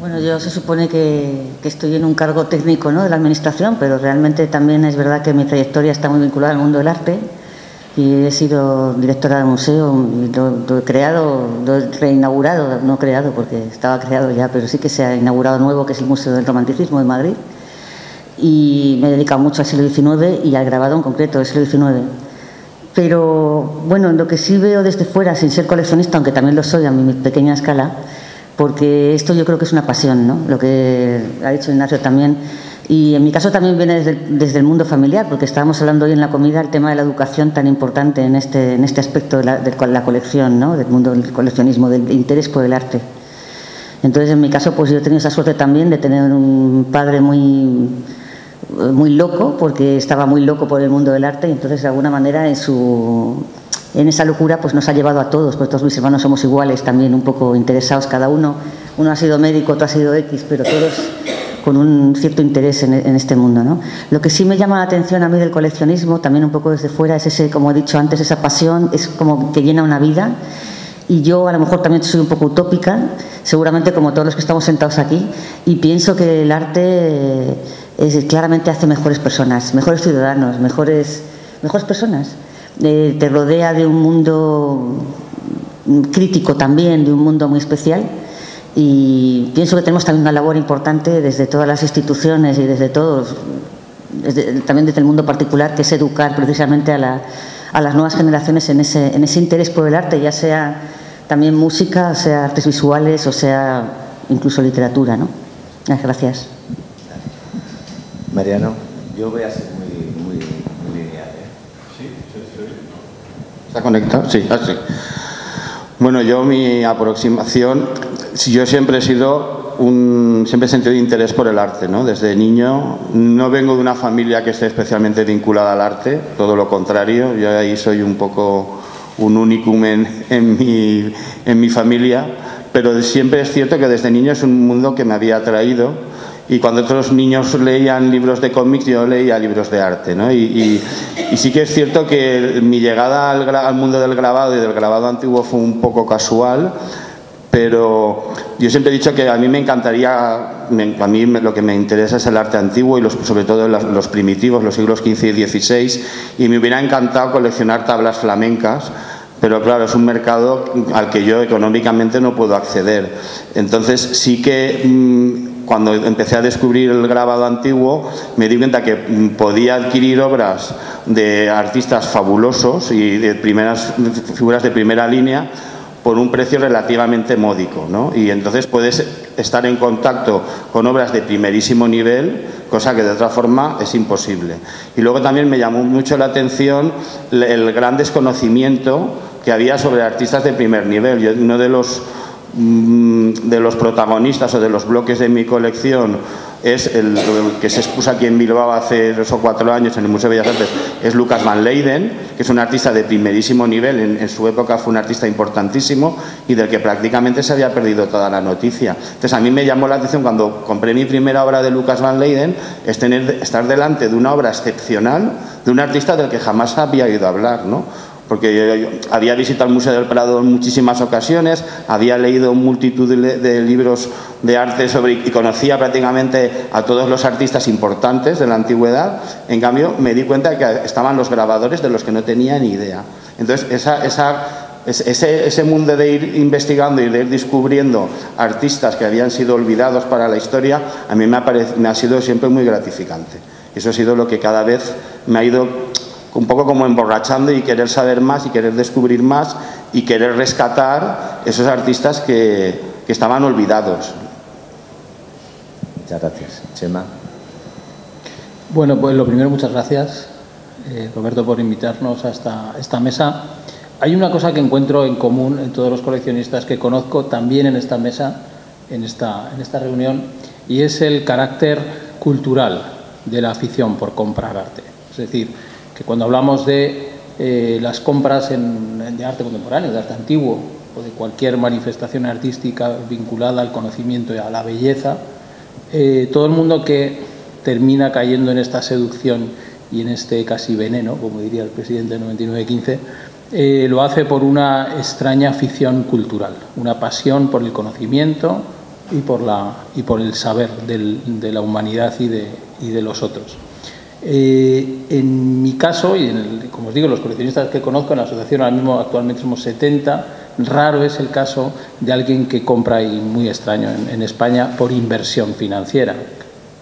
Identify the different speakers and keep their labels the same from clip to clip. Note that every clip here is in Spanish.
Speaker 1: Bueno, yo se supone que estoy en un cargo técnico, ¿no?, de la Administración, pero realmente también es verdad que mi trayectoria está muy vinculada al mundo del arte y he sido directora de museo y lo he creado, lo he reinaugurado, no creado porque estaba creado ya, pero sí que se ha inaugurado nuevo, que es el Museo del Romanticismo de Madrid, y me he dedicado mucho al siglo XIX y al grabado en concreto del siglo XIX. Pero bueno, lo que sí veo desde fuera, sin ser coleccionista, aunque también lo soy a mi pequeña escala, porque esto yo creo que es una pasión, ¿no?, lo que ha dicho Ignacio también, y en mi caso también viene desde el mundo familiar, porque estábamos hablando hoy en la comida el tema de la educación tan importante en este aspecto de la colección, ¿no?, del mundo del coleccionismo, del interés por el arte. Entonces, en mi caso, pues yo he tenido esa suerte también de tener un padre muy loco, porque estaba muy loco por el mundo del arte, y entonces de alguna manera en esa locura pues nos ha llevado a todos, porque todos mis hermanos somos iguales, también un poco interesados cada uno. Uno ha sido médico, otro ha sido X, pero todos con un cierto interés en este mundo, ¿no? Lo que sí me llama la atención a mí del coleccionismo, también un poco desde fuera, es ese, como he dicho antes, esa pasión, es como que llena una vida. Y yo a lo mejor también soy un poco utópica, seguramente como todos los que estamos sentados aquí, y pienso que el arte claramente hace mejores personas, mejores ciudadanos, mejores personas. Te rodea de un mundo crítico también, de un mundo muy especial, y pienso que tenemos también una labor importante desde todas las instituciones y desde todos, también desde el mundo particular, que es educar precisamente a las nuevas generaciones en ese interés por el arte, ya sea también música, o sea artes visuales, o sea incluso literatura, ¿no? Gracias.
Speaker 2: Mariano, yo voy a ser muy lineal, ¿eh? ¿Sí? ¿Está conectado? Sí, sí. Bueno, yo mi aproximación, yo siempre he sentido interés por el arte, ¿no? Desde niño. No vengo de una familia que esté especialmente vinculada al arte, todo lo contrario. Yo ahí soy un poco un unicum en mi familia, pero siempre es cierto que desde niño es un mundo que me había atraído. Y cuando otros niños leían libros de cómics, yo leía libros de arte, ¿no? Y sí que es cierto que mi llegada al mundo del grabado y del grabado antiguo fue un poco casual, pero yo siempre he dicho que a mí me encantaría, a mí lo que me interesa es el arte antiguo y sobre todo los primitivos, los siglos XV y XVI, y me hubiera encantado coleccionar tablas flamencas, pero claro, es un mercado al que yo económicamente no puedo acceder. Entonces sí que cuando empecé a descubrir el grabado antiguo me di cuenta que podía adquirir obras de artistas fabulosos y de figuras de primera línea por un precio relativamente módico, ¿no? Y entonces puedes estar en contacto con obras de primerísimo nivel, cosa que de otra forma es imposible. Y luego también me llamó mucho la atención el gran desconocimiento que había sobre artistas de primer nivel. Uno de los protagonistas o de los bloques de mi colección es el que se expuso aquí en Bilbao hace 3 o 4 años en el Museo de Bellas Artes, es Lucas van Leyden, que es un artista de primerísimo nivel, en su época fue un artista importantísimo y del que prácticamente se había perdido toda la noticia. Entonces a mí me llamó la atención cuando compré mi primera obra de Lucas van Leyden, estar delante de una obra excepcional de un artista del que jamás había oído hablar, ¿no? Porque yo había visitado el Museo del Prado en muchísimas ocasiones, había leído multitud de libros de arte y conocía prácticamente a todos los artistas importantes de la antigüedad. En cambio, me di cuenta de que estaban los grabadores de los que no tenía ni idea. Entonces, ese mundo de ir investigando y de ir descubriendo artistas que habían sido olvidados para la historia, a mí me ha sido siempre muy gratificante. Eso ha sido lo que cada vez me ha ido un poco como emborrachando y querer saber más y querer descubrir más y querer rescatar esos artistas que estaban olvidados.
Speaker 3: Muchas gracias. Chema.
Speaker 4: Bueno, pues lo primero, muchas gracias, Roberto, por invitarnos a esta mesa. Hay una cosa que encuentro en común en todos los coleccionistas que conozco, también en esta mesa, en esta reunión, y es el carácter cultural de la afición por comprar arte. Es decir, que cuando hablamos de las compras de arte contemporáneo, de arte antiguo o de cualquier manifestación artística vinculada al conocimiento y a la belleza, todo el mundo que termina cayendo en esta seducción y en este casi veneno, como diría el presidente de 9915, lo hace por una extraña afición cultural, una pasión por el conocimiento, y por el saber de la humanidad y de los otros. En mi caso, y como os digo, los coleccionistas que conozco en la asociación, ahora mismo actualmente somos 70, raro es el caso de alguien que compra, y muy extraño en España, por inversión financiera.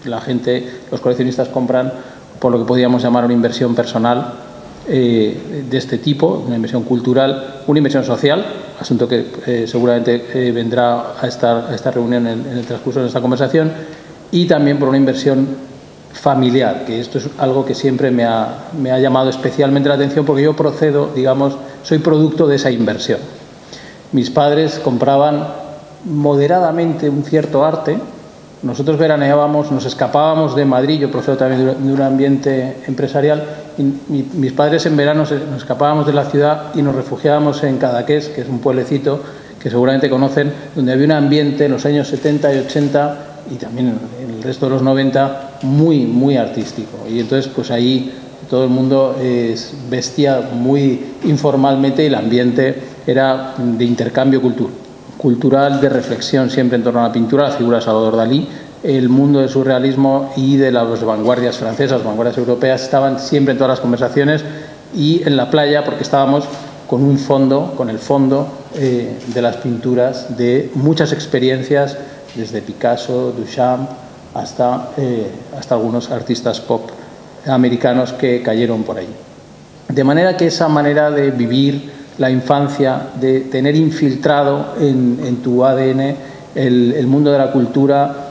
Speaker 4: Los coleccionistas compran por lo que podríamos llamar una inversión personal de este tipo, una inversión cultural, una inversión social, asunto que seguramente vendrá a esta reunión en el transcurso de esta conversación, y también por una inversión familiar, que esto es algo que siempre me ha llamado especialmente la atención, porque yo procedo, digamos, soy producto de esa inversión. Mis padres compraban moderadamente un cierto arte. Nosotros veraneábamos, nos escapábamos de Madrid, yo procedo también de un ambiente empresarial, y mis padres en verano nos escapábamos de la ciudad y nos refugiábamos en Cadaqués, que es un pueblecito que seguramente conocen, donde había un ambiente en los años 70 y 80 y también en el resto de los 90 muy artístico. Y entonces pues ahí todo el mundo vestía muy informalmente y el ambiente era de intercambio cultural, de reflexión siempre en torno a la pintura, la figura de Salvador Dalí. El mundo del surrealismo y de las vanguardias francesas, vanguardias europeas, estaban siempre en todas las conversaciones, y en la playa porque estábamos con el fondo de las pinturas de muchas experiencias, desde Picasso, Duchamp, hasta algunos artistas pop americanos que cayeron por ahí. De manera que esa manera de vivir la infancia, de tener infiltrado en tu ADN el mundo de la cultura,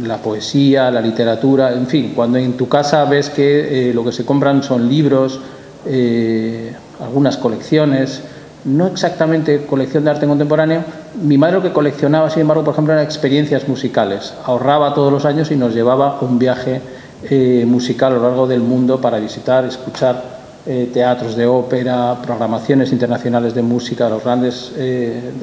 Speaker 4: la poesía, la literatura, en fin, cuando en tu casa ves que lo que se compran son libros, algunas colecciones, no exactamente colección de arte contemporáneo. Mi madre lo que coleccionaba, sin embargo, por ejemplo, eran experiencias musicales. Ahorraba todos los años y nos llevaba un viaje musical a lo largo del mundo para visitar, escuchar teatros de ópera, programaciones internacionales de música, de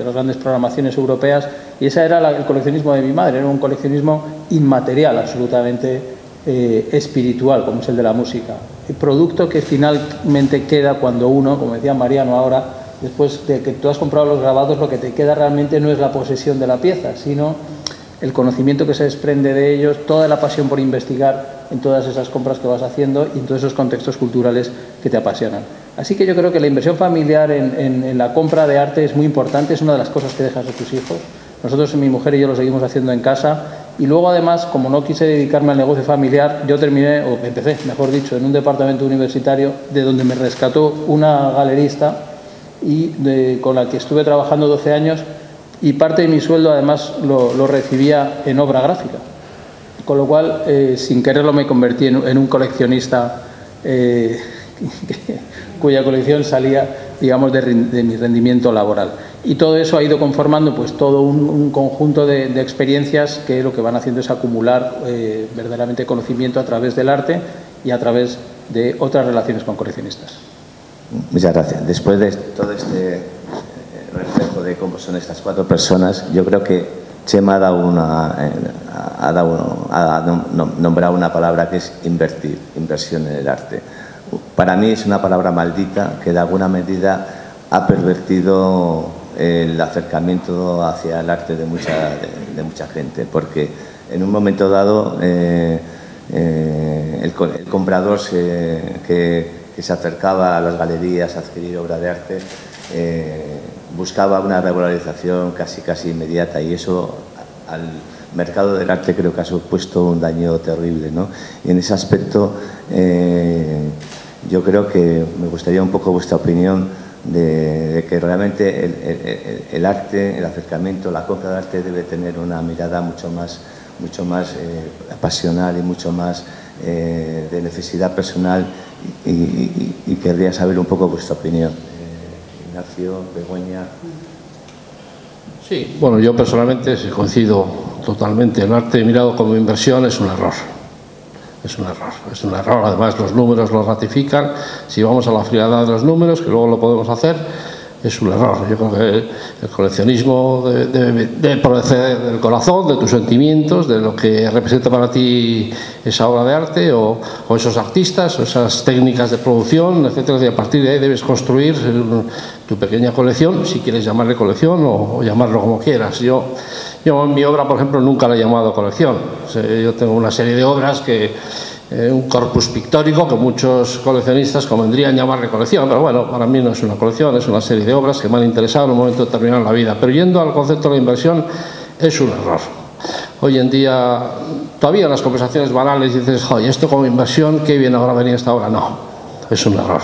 Speaker 4: las grandes programaciones europeas, y ese era el coleccionismo de mi madre. Era un coleccionismo inmaterial, absolutamente espiritual, como es el de la música. El producto que finalmente queda cuando uno, como decía Mariano ahora, después de que tú has comprado los grabados, lo que te queda realmente no es la posesión de la pieza, sino el conocimiento que se desprende de ellos, toda la pasión por investigar en todas esas compras que vas haciendo y en todos esos contextos culturales que te apasionan. Así que yo creo que la inversión familiar en la compra de arte es muy importante, es una de las cosas que dejas a tus hijos. Nosotros, mi mujer y yo, lo seguimos haciendo en casa, y luego además, como no quise dedicarme al negocio familiar, yo empecé, mejor dicho, en un departamento universitario de donde me rescató una galerista con la que estuve trabajando 12 años, y parte de mi sueldo además lo recibía en obra gráfica, con lo cual sin quererlo me convertí en un coleccionista cuya colección salía, digamos, de mi rendimiento laboral. Y todo eso ha ido conformando pues todo un conjunto de experiencias que lo que van haciendo es acumular verdaderamente conocimiento a través del arte y a través de otras relaciones con coleccionistas.
Speaker 3: Muchas gracias. Después de todo este reflejo de cómo son estas cuatro personas, yo creo que Chema ha nombrado una palabra que es invertir, inversión en el arte. Para mí es una palabra maldita que de alguna medida ha pervertido el acercamiento hacia el arte de mucha gente, porque en un momento dado el comprador que se acercaba a las galerías a adquirir obra de arte buscaba una regularización casi inmediata, y eso al mercado del arte creo que ha supuesto un daño terrible, ¿no? Y en ese aspecto yo creo que me gustaría un poco vuestra opinión de que realmente el arte, el acercamiento, la compra de arte debe tener una mirada mucho más pasional y mucho más de necesidad personal, y querría saber un poco vuestra opinión. Ignacio, Begoña.
Speaker 5: Sí, bueno, yo personalmente coincido totalmente. El arte mirado como inversión es un error. Es un error. Además, los números lo ratifican. Si vamos a la frialdad de los números, que luego lo podemos hacer, es un error. Yo creo que el coleccionismo debe proceder del corazón, de tus sentimientos, de lo que representa para ti esa obra de arte o esos artistas, o esas técnicas de producción, etcétera. Y a partir de ahí debes construir tu pequeña colección, si quieres llamarle colección o llamarlo como quieras. Yo Yo en mi obra, por ejemplo, nunca la he llamado colección. Yo tengo una serie de obras que un corpus pictórico que muchos coleccionistas convendrían llamarle colección, pero bueno, para mí no es una colección, es una serie de obras que me han interesado en un momento determinado en la vida. Pero yendo al concepto de la inversión, es un error. Hoy en día, todavía en las conversaciones banales dices, oye, esto como inversión, qué bien habrá venido hasta ahora. No, es un error.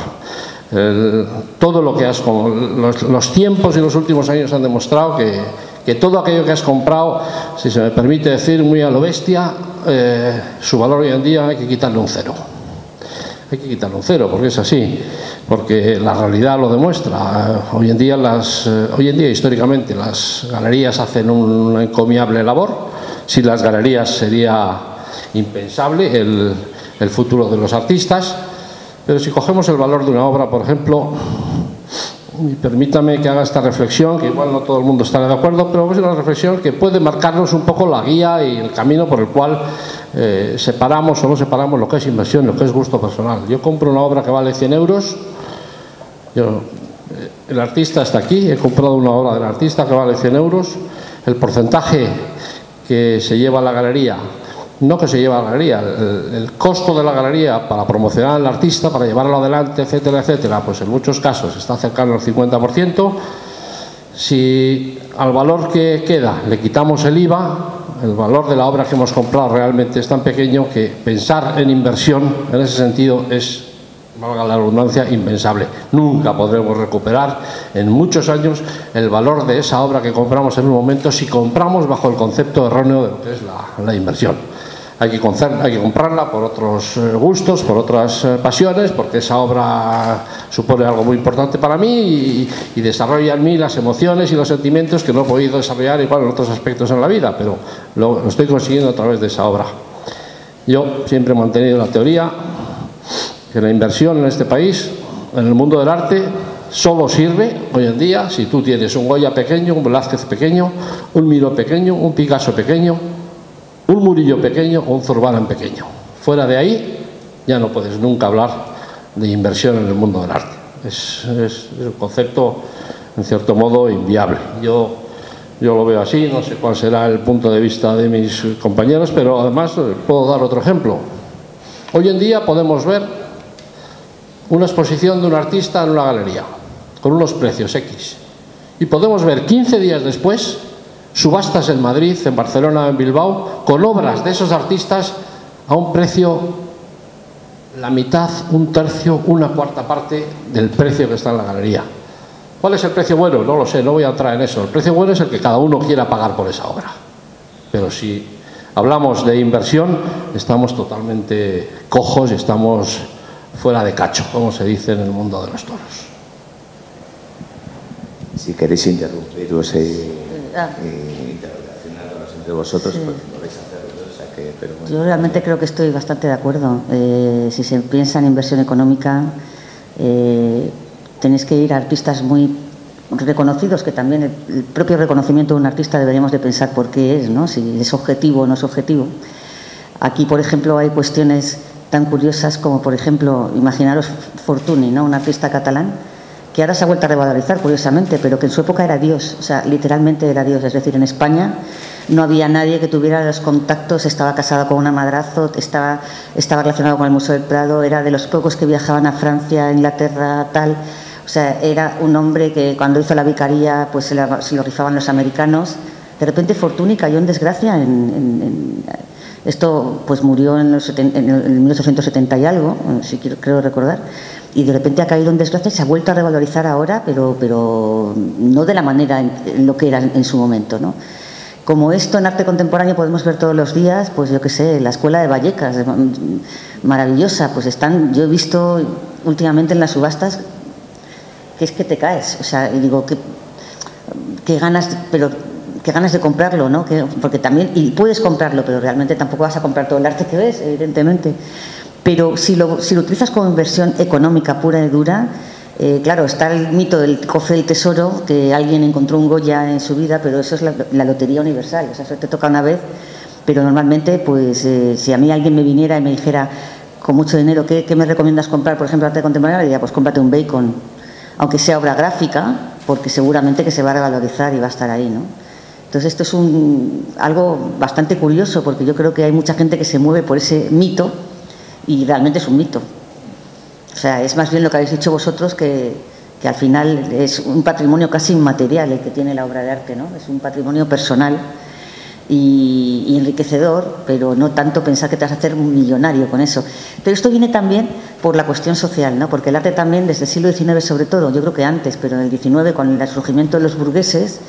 Speaker 5: Todo lo que los tiempos y los últimos años han demostrado que todo aquello que has comprado, si se me permite decir muy a lo bestia, su valor hoy en día hay que quitarle un cero. Hay que quitarle un cero, porque es así, porque la realidad lo demuestra. Hoy en día históricamente las galerías hacen una encomiable labor. Sin las galerías sería impensable el futuro de los artistas. Pero si cogemos el valor de una obra, por ejemplo, y permítame que haga esta reflexión, que igual no todo el mundo estará de acuerdo, pero es una reflexión que puede marcarnos un poco la guía y el camino por el cual separamos o no separamos lo que es inversión y lo que es gusto personal. Yo compro una obra que vale 100 euros, el artista está aquí, he comprado una obra del artista que vale 100 euros, el porcentaje que se lleva a la galería, no que se lleva a la galería, el costo de la galería para promocionar al artista, para llevarlo adelante, etcétera, etcétera, pues en muchos casos está cercano al 50%. Si al valor que queda le quitamos el IVA, el valor de la obra que hemos comprado realmente es tan pequeño que pensar en inversión en ese sentido es, valga la redundancia, impensable. Nunca podremos recuperar en muchos años el valor de esa obra que compramos en un momento si compramos bajo el concepto erróneo de lo que es la inversión. Hay que comprarla por otros gustos, por otras pasiones, porque esa obra supone algo muy importante para mí y desarrolla en mí las emociones y los sentimientos que no he podido desarrollar igual en otros aspectos en la vida, pero lo estoy consiguiendo a través de esa obra. Yo siempre he mantenido la teoría que la inversión en este país, en el mundo del arte, solo sirve hoy en día si tú tienes un Goya pequeño, un Velázquez pequeño, un Miró pequeño, un Picasso pequeño, un Murillo pequeño o un Zurbarán pequeño. Fuera de ahí ya no puedes nunca hablar de inversión en el mundo del arte. Es un concepto, en cierto modo, inviable. Yo lo veo así, no sé cuál será el punto de vista de mis compañeros, pero además puedo dar otro ejemplo. Hoy en día podemos ver una exposición de un artista en una galería, con unos precios X. Y podemos ver 15 días después subastas en Madrid, en Barcelona, en Bilbao, con obras de esos artistas a un precio, la mitad, un tercio, una cuarta parte del precio que está en la galería. ¿Cuál es el precio bueno? No lo sé, no voy a entrar en eso. El precio bueno es el que cada uno quiera pagar por esa obra. Pero si hablamos de inversión, estamos totalmente cojos y estamos fuera de cacho, como se dice en el mundo de los toros.
Speaker 3: Si queréis interrumpir interrelacionarnos entre vosotros, porque no vais a hacerlo, o sea que, pero bueno.
Speaker 1: Yo realmente creo que estoy bastante de acuerdo. Si se piensa en inversión económica, tenéis que ir a artistas muy reconocidos, que también el propio reconocimiento de un artista deberíamos de pensar por qué es, ¿no? Si es objetivo o no es objetivo. Aquí, por ejemplo, hay cuestiones tan curiosas como, por ejemplo, imaginaros Fortuny, ¿no? Un artista catalán que ahora se ha vuelto a revalorizar, curiosamente, pero que en su época era Dios, o sea, literalmente era Dios. Es decir, en España no había nadie que tuviera los contactos, estaba casado con una madrazo, estaba relacionado con el Museo del Prado, era de los pocos que viajaban a Francia, Inglaterra, tal. O sea, era un hombre que cuando hizo la vicaría pues se lo rifaban los americanos. De repente Fortuny cayó en desgracia. Esto pues murió en 1870 y algo, si creo recordar. Y de repente ha caído en desgracia y se ha vuelto a revalorizar ahora, pero no de la manera en lo que era en su momento, ¿no? Como esto en arte contemporáneo podemos ver todos los días, pues yo qué sé, la Escuela de Vallecas, maravillosa, pues yo he visto últimamente en las subastas que es que te caes, o sea, y digo, qué ganas de comprarlo, ¿no? Porque también, y puedes comprarlo, pero realmente tampoco vas a comprar todo el arte que ves, evidentemente. Pero si lo utilizas como inversión económica pura y dura, claro, está el mito del cofre del tesoro, que alguien encontró un Goya en su vida, pero eso es la lotería universal, o sea, eso te toca una vez, pero normalmente, pues, si a mí alguien me viniera y me dijera con mucho dinero, ¿qué me recomiendas comprar, por ejemplo, arte contemporáneo? Le diría, pues cómprate un Bacon, aunque sea obra gráfica, porque seguramente que se va a revalorizar y va a estar ahí, ¿no? Entonces esto es algo bastante curioso, porque yo creo que hay mucha gente que se mueve por ese mito y realmente es un mito. O sea, es más bien lo que habéis dicho vosotros, que al final es un patrimonio casi inmaterial el que tiene la obra de arte, ¿no? Es un patrimonio personal y enriquecedor, pero no tanto pensar que te vas a hacer un millonario con eso. Pero esto viene también por la cuestión social, ¿no? Porque el arte también, desde el siglo XIX sobre todo, yo creo que antes, pero en el XIX, con el surgimiento de los burgueses,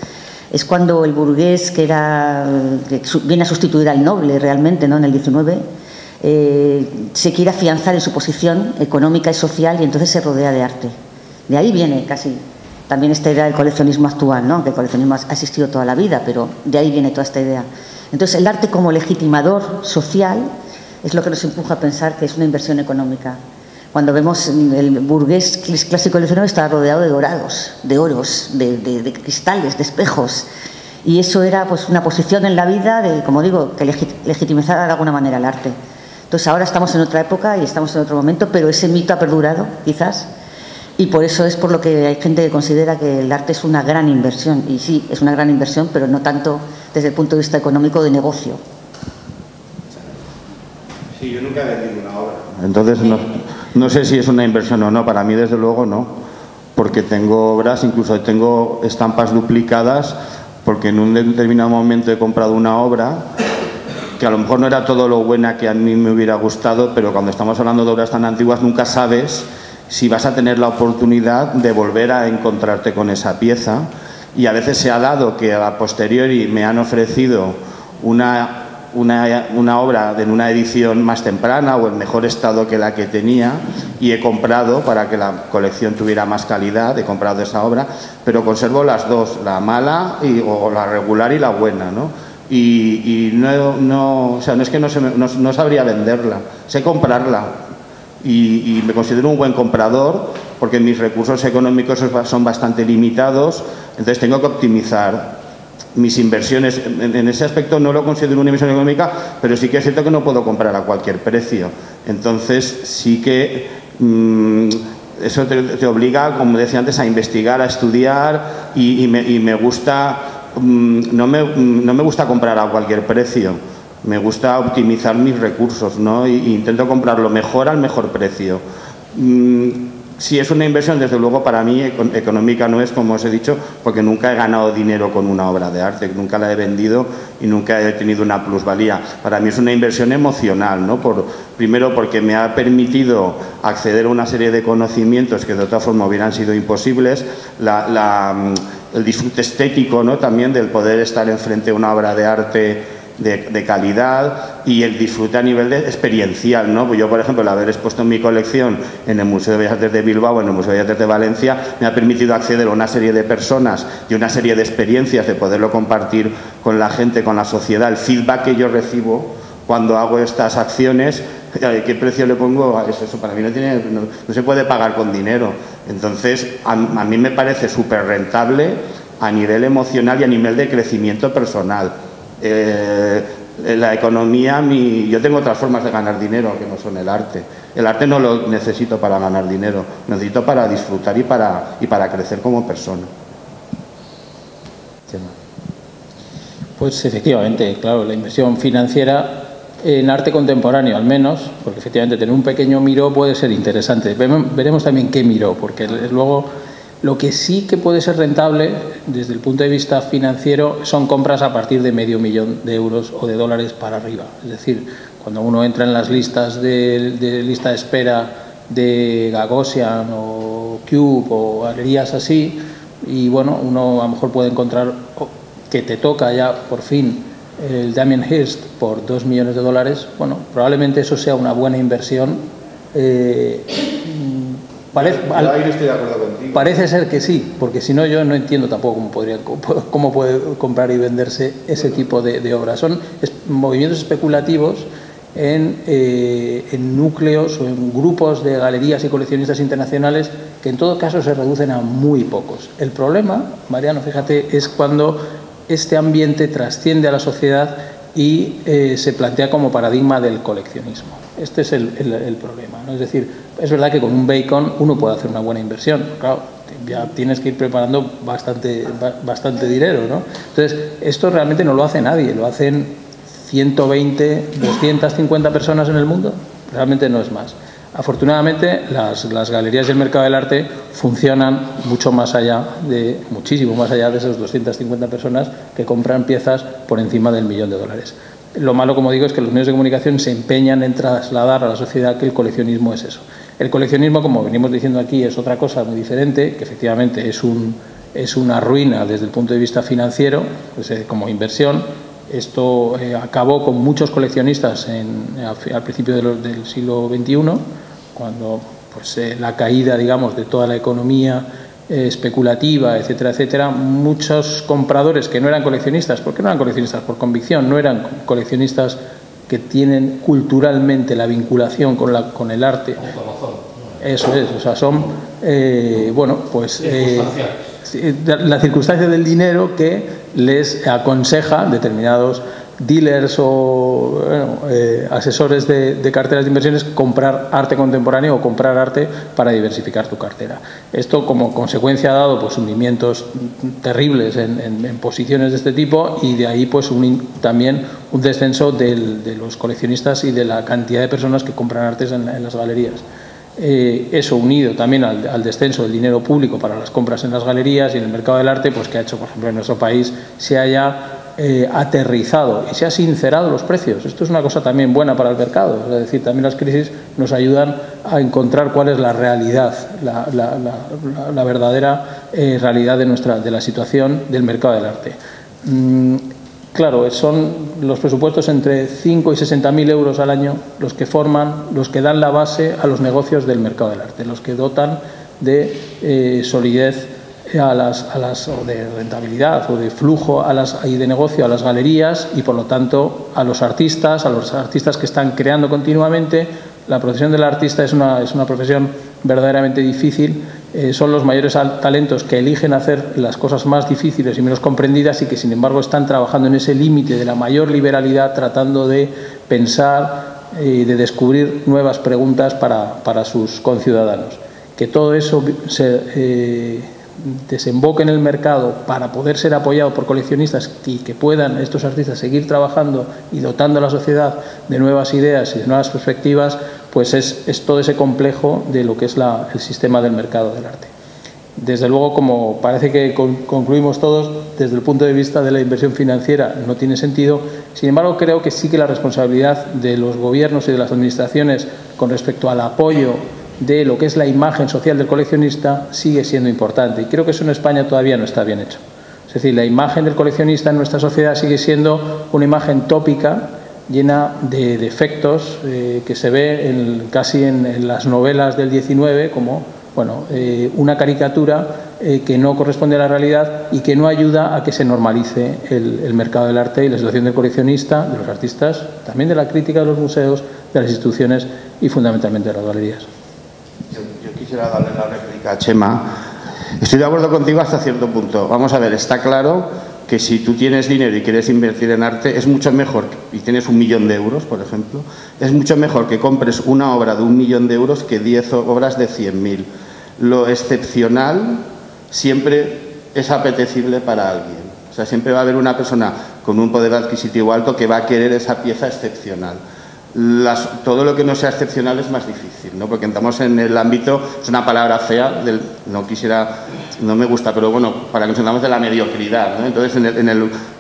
Speaker 1: es cuando el burgués, que viene a sustituir al noble realmente, ¿no? En el XIX, se quiere afianzar en su posición económica y social, y entonces se rodea de arte. De ahí viene casi también esta idea del coleccionismo actual, ¿no? Que el coleccionismo ha existido toda la vida, pero de ahí viene toda esta idea. Entonces, el arte como legitimador social es lo que nos empuja a pensar que es una inversión económica. Cuando vemos el burgués clásico del XIX, estaba rodeado de dorados, de oros, de cristales, de espejos. Y eso era pues una posición en la vida, como digo, que legitimizaba de alguna manera el arte. Entonces ahora estamos en otra época y estamos en otro momento, pero ese mito ha perdurado, quizás, y por eso es por lo que hay gente que considera que el arte es una gran inversión. Y sí, es una gran inversión, pero no tanto desde el punto de vista económico de negocio.
Speaker 2: Sí, yo nunca he vendido una obra. Entonces no sé si es una inversión o no. Para mí, desde luego, no. Porque tengo obras, incluso tengo estampas duplicadas, porque en un determinado momento he comprado una obra que a lo mejor no era todo lo buena que a mí me hubiera gustado, pero cuando estamos hablando de obras tan antiguas nunca sabes si vas a tener la oportunidad de volver a encontrarte con esa pieza. Y a veces se ha dado que a posteriori me han ofrecido una obra en una edición más temprana o en mejor estado que la que tenía, y he comprado, para que la colección tuviera más calidad, he comprado esa obra, pero conservo las dos, la mala o la regular y la buena, ¿no? Y o sea, no es que no sabría venderla, sé comprarla, y me considero un buen comprador, porque mis recursos económicos son bastante limitados, entonces tengo que optimizar mis inversiones. En ese aspecto no lo considero una inversión económica, pero sí que es cierto que no puedo comprar a cualquier precio. Entonces sí que eso te obliga, como decía antes, a investigar, a estudiar, y me gusta, no me gusta comprar a cualquier precio. Me gusta optimizar mis recursos, ¿no? E intento comprar lo mejor al mejor precio. Si es una inversión, desde luego para mí económica no es, como os he dicho, porque nunca he ganado dinero con una obra de arte, nunca la he vendido y nunca he tenido una plusvalía. Para mí es una inversión emocional, ¿no? Primero porque me ha permitido acceder a una serie de conocimientos que de otra forma hubieran sido imposibles, el disfrute estético, ¿no? También del poder estar enfrente de una obra de arte de calidad, y el disfrute a nivel experiencial, ¿no? Pues yo, por ejemplo, el haber expuesto mi colección en el Museo de Bellas Artes de Bilbao, en el Museo de Bellas Artes de Valencia, me ha permitido acceder a una serie de personas y una serie de experiencias, de poderlo compartir con la gente, con la sociedad. El feedback que yo recibo cuando hago estas acciones, ¿qué precio le pongo a eso? Eso para mí no se puede pagar con dinero. Entonces, a mí me parece súper rentable a nivel emocional y a nivel de crecimiento personal. La economía, yo tengo otras formas de ganar dinero que no son el arte. El arte no lo necesito para ganar dinero, lo necesito para disfrutar y para crecer como persona.
Speaker 4: Pues efectivamente, claro, la inversión financiera en arte contemporáneo al menos, porque efectivamente tener un pequeño Miró puede ser interesante. Veremos también qué Miró, porque luego lo que sí que puede ser rentable desde el punto de vista financiero son compras a partir de $500.000 de euros o de dólares para arriba. Es decir, cuando uno entra en las listas de lista de espera de Gagosian o Cube o galerías así, y bueno, uno a lo mejor puede encontrar que te toca ya por fin el Damien Hirst por $2 millones, bueno, probablemente eso sea una buena inversión. Parece ser que sí, porque si no yo no entiendo tampoco cómo puede comprar y venderse ese tipo de obras. Son movimientos especulativos en núcleos o en grupos de galerías y coleccionistas internacionales que en todo caso se reducen a muy pocos. El problema, Mariano, fíjate, es cuando este ambiente trasciende a la sociedad y se plantea como paradigma del coleccionismo. Este es el problema, ¿no? Es decir, es verdad que con un Bacon uno puede hacer una buena inversión, claro, ya tienes que ir preparando bastante dinero, ¿no? Entonces, esto realmente no lo hace nadie, lo hacen 120, 250 personas en el mundo, realmente no es más. Afortunadamente, las galerías y el mercado del arte funcionan muchísimo más allá de esas 250 personas que compran piezas por encima del $1.000.000. Lo malo, como digo, es que los medios de comunicación se empeñan en trasladar a la sociedad que el coleccionismo es eso. El coleccionismo, como venimos diciendo aquí, es otra cosa muy diferente, que efectivamente es una ruina desde el punto de vista financiero, pues, como inversión. Esto acabó con muchos coleccionistas al principio del siglo XXI, cuando pues, la caída, digamos, de toda la economía especulativa, etcétera, etcétera. Muchos compradores que no eran coleccionistas, ¿por qué no eran coleccionistas? Por convicción, no eran coleccionistas que tienen culturalmente la vinculación con el arte. Eso es, o sea, son, bueno, pues la circunstancia del dinero que les aconseja determinados dealers o asesores de carteras de inversiones comprar arte contemporáneo o comprar arte para diversificar tu cartera. Esto como consecuencia ha dado pues hundimientos terribles en posiciones de este tipo, y de ahí pues también un descenso de los coleccionistas y de la cantidad de personas que compran artes en las galerías. Eso unido también al descenso del dinero público para las compras en las galerías y en el mercado del arte, pues que ha hecho, por ejemplo, en nuestro país se haya aterrizado y se ha sincerado los precios. Esto es una cosa también buena para el mercado, es decir, también las crisis nos ayudan a encontrar cuál es la realidad, la verdadera realidad de la situación del mercado del arte. Claro, son los presupuestos entre 5 y 60.000 euros al año los que dan la base a los negocios del mercado del arte, los que dotan de solidez o de rentabilidad o de flujo y de negocio a las galerías y, por lo tanto, a los artistas que están creando continuamente. La profesión del artista es una profesión verdaderamente difícil. Son los mayores talentos que eligen hacer las cosas más difíciles y menos comprendidas, y que sin embargo están trabajando en ese límite de la mayor liberalidad, tratando de pensar y de descubrir nuevas preguntas para sus conciudadanos. Que todo eso se desemboque en el mercado para poder ser apoyado por coleccionistas y que puedan estos artistas seguir trabajando y dotando a la sociedad de nuevas ideas y de nuevas perspectivas, pues es todo ese complejo de lo que es el sistema del mercado del arte. Desde luego, como parece que concluimos todos, desde el punto de vista de la inversión financiera no tiene sentido. Sin embargo, creo que sí que la responsabilidad de los gobiernos y de las administraciones con respecto al apoyo de lo que es la imagen social del coleccionista sigue siendo importante, y creo que eso en España todavía no está bien hecho. Es decir, la imagen del coleccionista en nuestra sociedad sigue siendo una imagen tópica, llena de defectos, que se ve casi en las novelas del 19 como una caricatura que no corresponde a la realidad y que no ayuda a que se normalice el mercado del arte y la situación del coleccionista, de los artistas, también de la crítica de los museos, de las instituciones y fundamentalmente de las galerías.
Speaker 2: Yo quisiera darle la réplica a Chema. Estoy de acuerdo contigo hasta cierto punto. Vamos a ver, está claro que si tú tienes dinero y quieres invertir en arte, es mucho mejor, y tienes 1 millón de euros, por ejemplo, es mucho mejor que compres una obra de 1 millón de euros que 10 obras de 100.000. Lo excepcional siempre es apetecible para alguien. O sea, siempre va a haber una persona con un poder adquisitivo alto que va a querer esa pieza excepcional. Todo lo que no sea excepcional es más difícil, ¿no? Porque entramos en el ámbito, es una palabra fea, no me gusta, pero bueno, para que nos entendamos, de la mediocridad, ¿no? Entonces,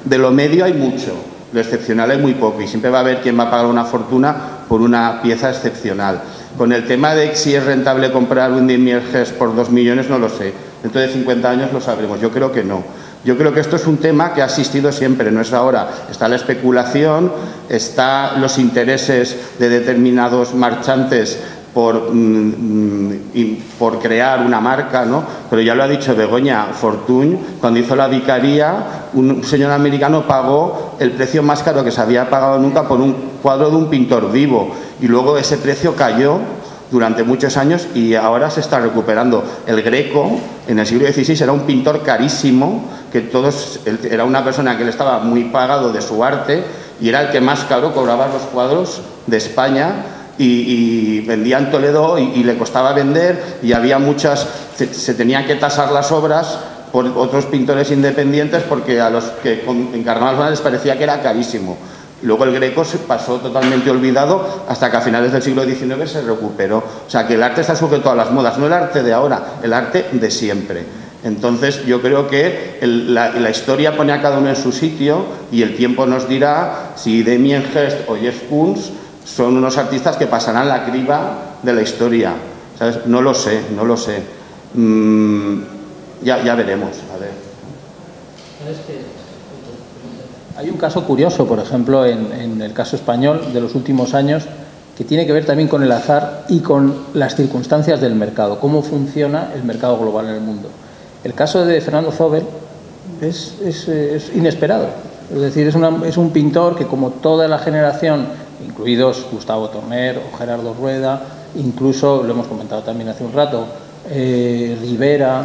Speaker 2: de lo medio hay mucho, lo excepcional hay muy poco, y siempre va a haber quien va a pagar una fortuna por una pieza excepcional. Con el tema de si es rentable comprar un Damien Hirst por 2 millones, no lo sé. Dentro de 50 años lo sabremos. Yo creo que no. Yo creo que esto es un tema que ha existido siempre, no es ahora. Está la especulación, está los intereses de determinados marchantes por crear una marca, ¿no? Pero ya lo ha dicho Begoña, Fortuny, cuando hizo La Vicaría, un señor americano pagó el precio más caro que se había pagado nunca por un cuadro de un pintor vivo, y luego ese precio cayó durante muchos años y ahora se está recuperando. El Greco, en el siglo XVI, era un pintor carísimo, que era una persona que le estaba muy pagado de su arte, y era el que más caro cobraba los cuadros de España, y vendía en Toledo y le costaba vender, y había muchas, se tenían que tasar las obras por otros pintores independientes porque a los que encarnaban les parecía que era carísimo. Luego el Greco se pasó totalmente olvidado hasta que a finales del siglo XIX se recuperó. O sea, que el arte está sujeto a las modas, no el arte de ahora, el arte de siempre. Entonces yo creo que la historia pone a cada uno en su sitio, y el tiempo nos dirá si Damien Hirst o Jeff Koons son unos artistas que pasarán la criba de la historia. ¿Sabes? No lo sé, no lo sé. Ya veremos. A ver.
Speaker 4: Hay un caso curioso, por ejemplo, en el caso español de los últimos años, que tiene que ver también con el azar y con las circunstancias del mercado, cómo funciona el mercado global en el mundo. El caso de Fernando Zobel es inesperado. Es decir, es un pintor que, como toda la generación, incluidos Gustavo Torner o Gerardo Rueda, incluso, lo hemos comentado también hace un rato, Rivera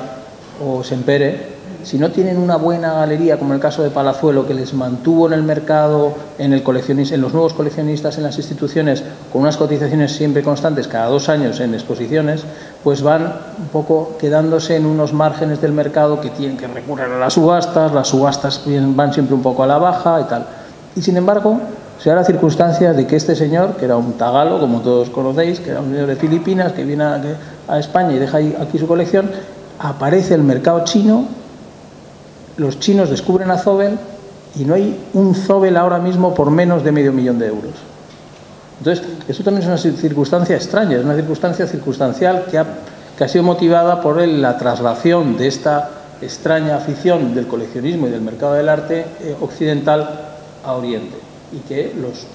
Speaker 4: o Sempere, si no tienen una buena galería, como el caso de Palazuelo, que les mantuvo en el mercado, en los nuevos coleccionistas, en las instituciones, con unas cotizaciones siempre constantes, cada 2 años en exposiciones, pues van un poco quedándose en unos márgenes del mercado que tienen que recurrir a las subastas van siempre un poco a la baja y tal. Y sin embargo, se da la circunstancia de que este señor, que era un tagalo, como todos conocéis, que era un señor de Filipinas, que viene a España y deja aquí su colección, aparece el mercado chino. Los chinos descubren a Zobel y no hay un Zobel ahora mismo por menos de $500.000 de euros. Entonces, esto también es una circunstancia extraña, es una circunstancia circunstancial que ha sido motivada por la traslación de esta extraña afición del coleccionismo y del mercado del arte occidental a Oriente, y que los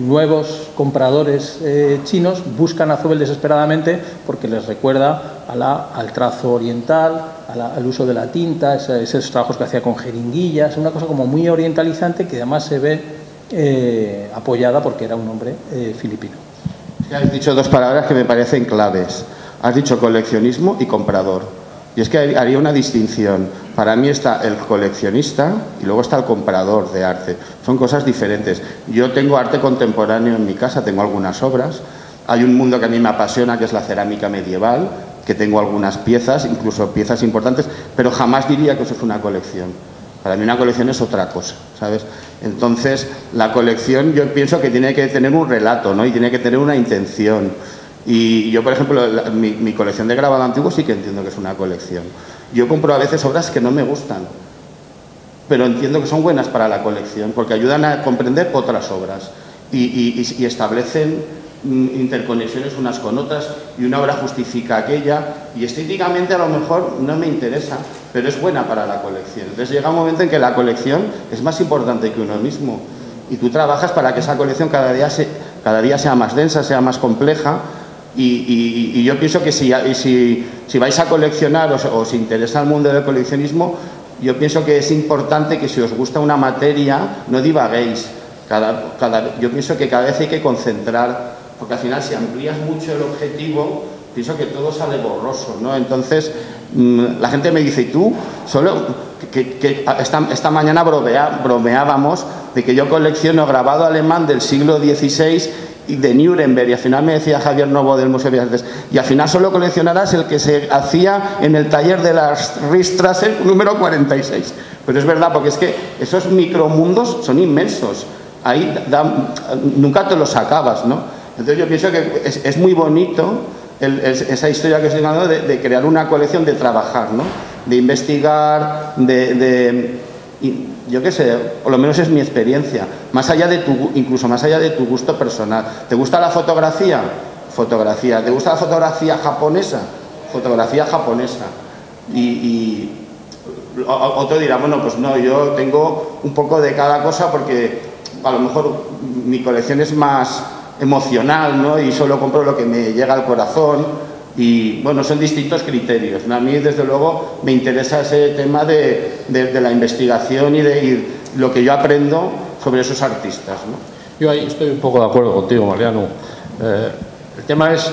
Speaker 4: nuevos compradores chinos buscan a Zobel desesperadamente porque les recuerda al trazo oriental, al uso de la tinta, esos trabajos que hacía con jeringuillas, una cosa como muy orientalizante, que además se ve apoyada porque era un hombre filipino.
Speaker 2: Has dicho 2 palabras que me parecen claves. Has dicho coleccionismo y comprador. Y es que haría una distinción. Para mí está el coleccionista y luego está el comprador de arte. Son cosas diferentes. Yo tengo arte contemporáneo en mi casa, tengo algunas obras. Hay un mundo que a mí me apasiona, que es la cerámica medieval, que tengo algunas piezas, incluso piezas importantes, pero jamás diría que eso es una colección. Para mí una colección es otra cosa, ¿sabes? Entonces, la colección yo pienso que tiene que tener un relato, ¿no? Y tiene que tener una intención. Y yo, por ejemplo, mi colección de grabado antiguo sí que entiendo que es una colección. Yo compro a veces obras que no me gustan, pero entiendo que son buenas para la colección porque ayudan a comprender otras obras y establecen interconexiones unas con otras, y una obra justifica aquella, y estéticamente a lo mejor no me interesa, pero es buena para la colección. Entonces llega un momento en que la colección es más importante que uno mismo, y tú trabajas para que esa colección cada día sea más densa, sea más compleja. Y yo pienso que si vais a coleccionar o os interesa el mundo del coleccionismo, yo pienso que es importante que si os gusta una materia no divaguéis. Yo pienso que cada vez hay que concentrar, porque al final si amplías mucho el objetivo, pienso que todo sale borroso, ¿no? Entonces la gente me dice, ¿y tú? Esta mañana bromeábamos de que yo colecciono grabado alemán del siglo XVI y de Nuremberg, y al final me decía Javier Novo del Museo de Bellas Artes, y al final solo coleccionarás el que se hacía en el taller de la Ristrasse número 46. Pero es verdad, porque es que esos micromundos son inmensos, ahí nunca te los acabas, ¿no? Entonces yo pienso que es muy bonito esa historia que estoy hablando de crear una colección, de trabajar, ¿no? De investigar, yo qué sé, por lo menos es mi experiencia, incluso más allá de tu gusto personal. ¿Te gusta la fotografía? Fotografía. ¿Te gusta la fotografía japonesa? Fotografía japonesa. Y otro dirá, bueno, pues no, yo tengo un poco de cada cosa porque a lo mejor mi colección es más emocional, ¿no? Y solo compro lo que me llega al corazón. Y bueno, son distintos criterios. A mí, desde luego, me interesa ese tema de la investigación y de lo que yo aprendo sobre esos artistas, ¿no?
Speaker 5: Yo ahí estoy un poco de acuerdo contigo, Mariano. El tema es,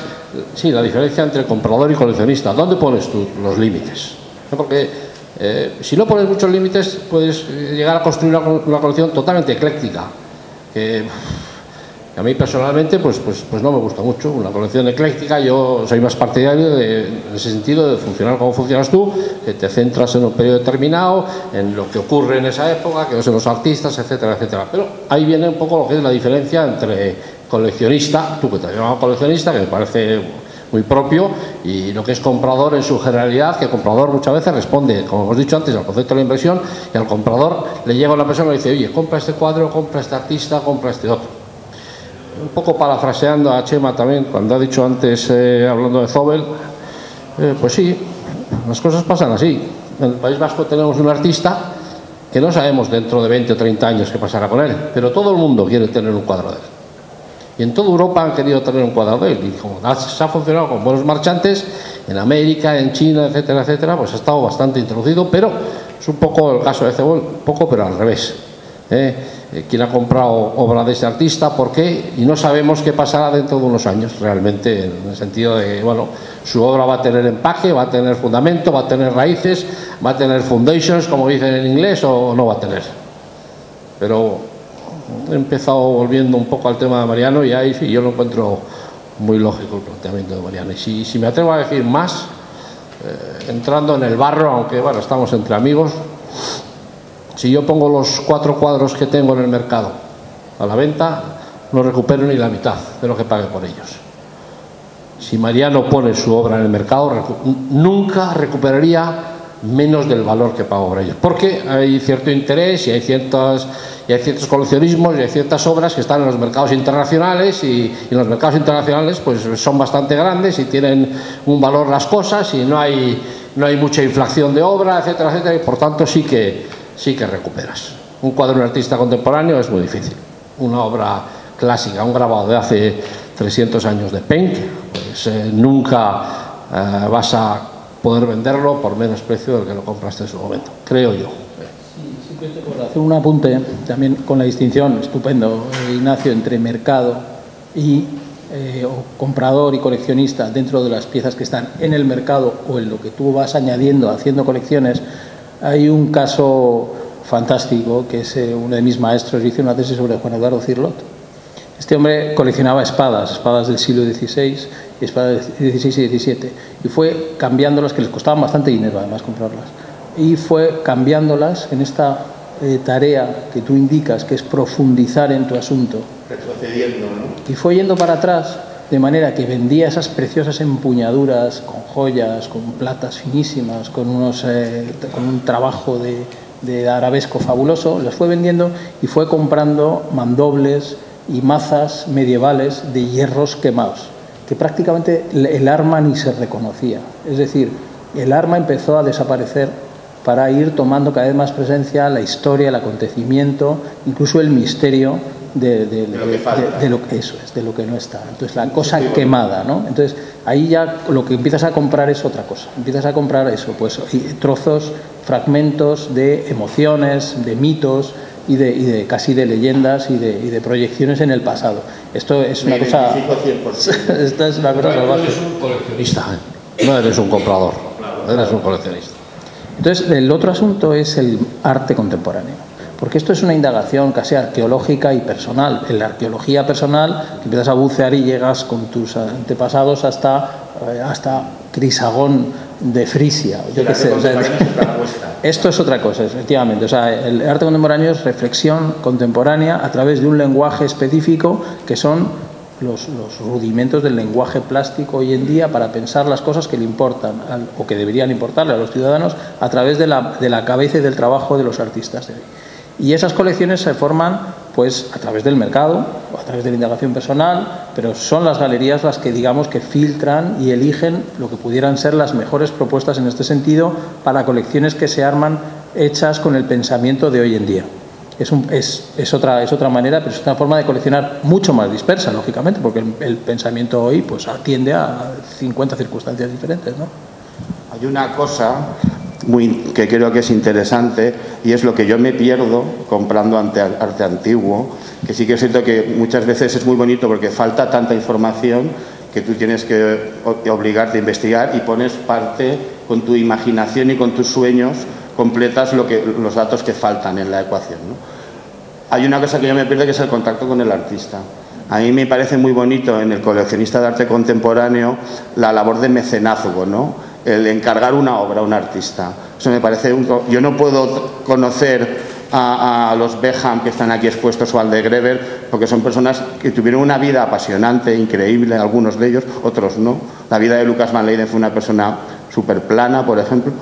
Speaker 5: sí, la diferencia entre comprador y coleccionista. ¿Dónde pones tú los límites? Porque Si no pones muchos límites, puedes llegar a construir una colección totalmente ecléctica, que a mí personalmente pues no me gusta mucho. Una colección ecléctica, yo soy más partidario en ese sentido de funcionar como funcionas tú, que te centras en un periodo determinado, en lo que ocurre en esa época, que ves en los artistas, etcétera, etcétera. Pero ahí viene un poco lo que es la diferencia entre coleccionista, tú que te llamas coleccionista, que me parece muy propio, y lo que es comprador en su generalidad, que el comprador muchas veces responde, como hemos dicho antes, al concepto de la inversión, y al comprador le llega una persona y le dice, oye, compra este cuadro, compra este artista, compra este otro. Un poco parafraseando a Chema también, cuando ha dicho antes, hablando de Zobel, pues sí, las cosas pasan así. En el País Vasco tenemos un artista que no sabemos dentro de 20 o 30 años qué pasará con él, pero todo el mundo quiere tener un cuadro de él. Y en toda Europa han querido tener un cuadro de él. Y como se ha funcionado con buenos marchantes, en América, en China, etcétera, etcétera, pues ha estado bastante introducido, pero es un poco el caso de Zobel, un poco, pero al revés. ¿Quién ha comprado obra de ese artista? ¿Por qué? Y no sabemos qué pasará dentro de unos años, realmente, en el sentido de que, bueno, su obra va a tener empaque, va a tener fundamento, va a tener raíces, va a tener foundations, como dicen en inglés, o no va a tener. Pero he empezado volviendo un poco al tema de Mariano, y ahí sí, yo lo encuentro muy lógico el planteamiento de Mariano. Y si me atrevo a decir más, entrando en el barro, aunque bueno, estamos entre amigos, si yo pongo los 4 cuadros que tengo en el mercado a la venta, no recupero ni la mitad de lo que pague por ellos. Si Mariano pone su obra en el mercado, nunca recuperaría menos del valor que pago por ellos, porque hay cierto interés y hay ciertos coleccionismos y hay ciertas obras que están en los mercados internacionales, y en los mercados internacionales pues son bastante grandes y tienen un valor las cosas, y no hay mucha inflación de obra, etcétera, etcétera, y por tanto sí que recuperas. Un cuadro de un artista contemporáneo es muy difícil. Una obra clásica, un grabado de hace 300 años de Penck, pues nunca vas a poder venderlo por menos precio del que lo compraste en su momento, creo yo.
Speaker 4: Sí, simplemente por hacer un apunte, también con la distinción, estupendo, Ignacio, entre mercado y comprador y coleccionista dentro de las piezas que están en el mercado o en lo que tú vas añadiendo, haciendo colecciones. Hay un caso fantástico que es uno de mis maestros, hice una tesis sobre Juan Eduardo Cirlot. Este hombre coleccionaba espadas del siglo XVI, espadas del XVI y XVII, y fue cambiándolas, que les costaban bastante dinero además comprarlas, y fue cambiándolas en esta tarea que tú indicas, que es profundizar en tu asunto.
Speaker 2: Retrocediendo, ¿no?
Speaker 4: Y fue yendo para atrás, de manera que vendía esas preciosas empuñaduras con joyas, con platas finísimas, con un trabajo de arabesco fabuloso, las fue vendiendo y fue comprando mandobles y mazas medievales de hierros quemados, que prácticamente el arma ni se reconocía. Es decir, el arma empezó a desaparecer para ir tomando cada vez más presencia la historia, el acontecimiento, incluso el misterio de lo que no está. Entonces la cosa quemada, ¿no? Entonces ahí ya lo que empiezas a comprar es otra cosa. Empiezas a comprar eso, pues trozos, fragmentos de emociones, de mitos y de casi de leyendas y de proyecciones en el pasado. Esto es una cosa. Esta es una cosa salvaje.
Speaker 5: No eres un coleccionista, no eres un comprador, eres un coleccionista.
Speaker 4: Entonces el otro asunto es el arte contemporáneo. Porque esto es una indagación casi arqueológica y personal. En la arqueología personal, que empiezas a bucear y llegas con tus antepasados hasta Crisagón de Frisia. Yo qué sé. Esto es otra cosa, efectivamente. O sea, el arte contemporáneo es reflexión contemporánea a través de un lenguaje específico, que son los rudimentos del lenguaje plástico hoy en día para pensar las cosas que le importan o que deberían importarle a los ciudadanos a través de la cabeza y del trabajo de los artistas de hoy. Y esas colecciones se forman pues a través del mercado o a través de la indagación personal, pero son las galerías las que digamos que filtran y eligen lo que pudieran ser las mejores propuestas en este sentido para colecciones que se arman hechas con el pensamiento de hoy en día. Es otra manera, pero es una forma de coleccionar mucho más dispersa, lógicamente, porque el pensamiento hoy pues atiende a 50 circunstancias diferentes, ¿no?
Speaker 2: Hay una cosa que creo que es interesante, y es lo que yo me pierdo comprando arte antiguo, que sí que es cierto que muchas veces es muy bonito porque falta tanta información que tú tienes que obligarte a investigar y pones parte con tu imaginación y con tus sueños completas los datos que faltan en la ecuación, ¿no? Hay una cosa que yo me pierdo, que es el contacto con el artista. A mí me parece muy bonito en el coleccionista de arte contemporáneo la labor de mecenazgo, ¿no? El encargar una obra a un artista. Eso me parece yo no puedo conocer a los Beham que están aquí expuestos o al de Greber, porque son personas que tuvieron una vida apasionante, increíble, algunos de ellos, otros no. La vida de Lucas Van Leyden fue una persona súper plana, por ejemplo,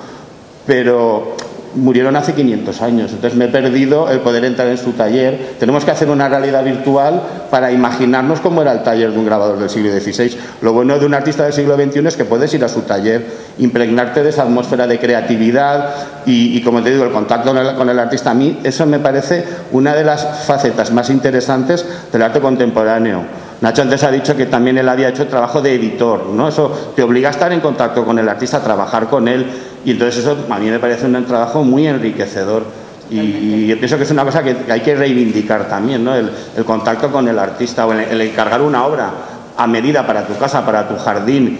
Speaker 2: pero murieron hace 500 años, entonces me he perdido el poder entrar en su taller. Tenemos que hacer una realidad virtual para imaginarnos cómo era el taller de un grabador del siglo XVI. Lo bueno de un artista del siglo XXI es que puedes ir a su taller, impregnarte de esa atmósfera de creatividad y como te digo, el contacto con el artista. A mí eso me parece una de las facetas más interesantes del arte contemporáneo. Nacho antes ha dicho que también él había hecho trabajo de editor, ¿no? Eso te obliga a estar en contacto con el artista, a trabajar con él, y entonces eso a mí me parece un trabajo muy enriquecedor. Y yo pienso que es una cosa que hay que reivindicar también, ¿no? El contacto con el artista, o el encargar una obra a medida para tu casa, para tu jardín,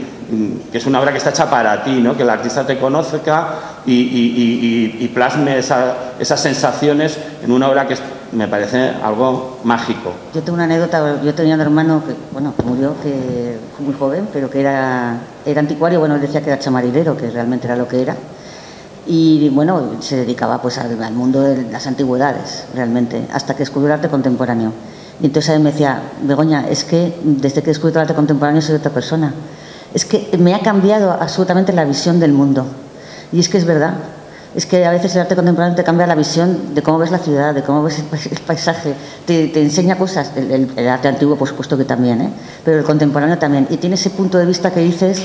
Speaker 2: que es una obra que está hecha para ti, ¿no? Que el artista te conozca y plasme esas sensaciones en una obra que me parece algo mágico.
Speaker 1: Yo tengo una anécdota. Yo tenía un hermano que murió, que fue muy joven, pero que era anticuario. Bueno, él decía que era chamarilero, que realmente era lo que era. Y bueno, se dedicaba pues al mundo de las antigüedades, realmente, hasta que descubrió el arte contemporáneo. Y entonces él me decía: Begoña, es que desde que he descubierto el arte contemporáneo soy otra persona. Es que me ha cambiado absolutamente la visión del mundo. Y es que es verdad. Es que a veces el arte contemporáneo te cambia la visión de cómo ves la ciudad, de cómo ves el paisaje, te enseña cosas. El arte antiguo, por supuesto que también, ¿eh? Pero el contemporáneo también. Y tiene ese punto de vista que dices,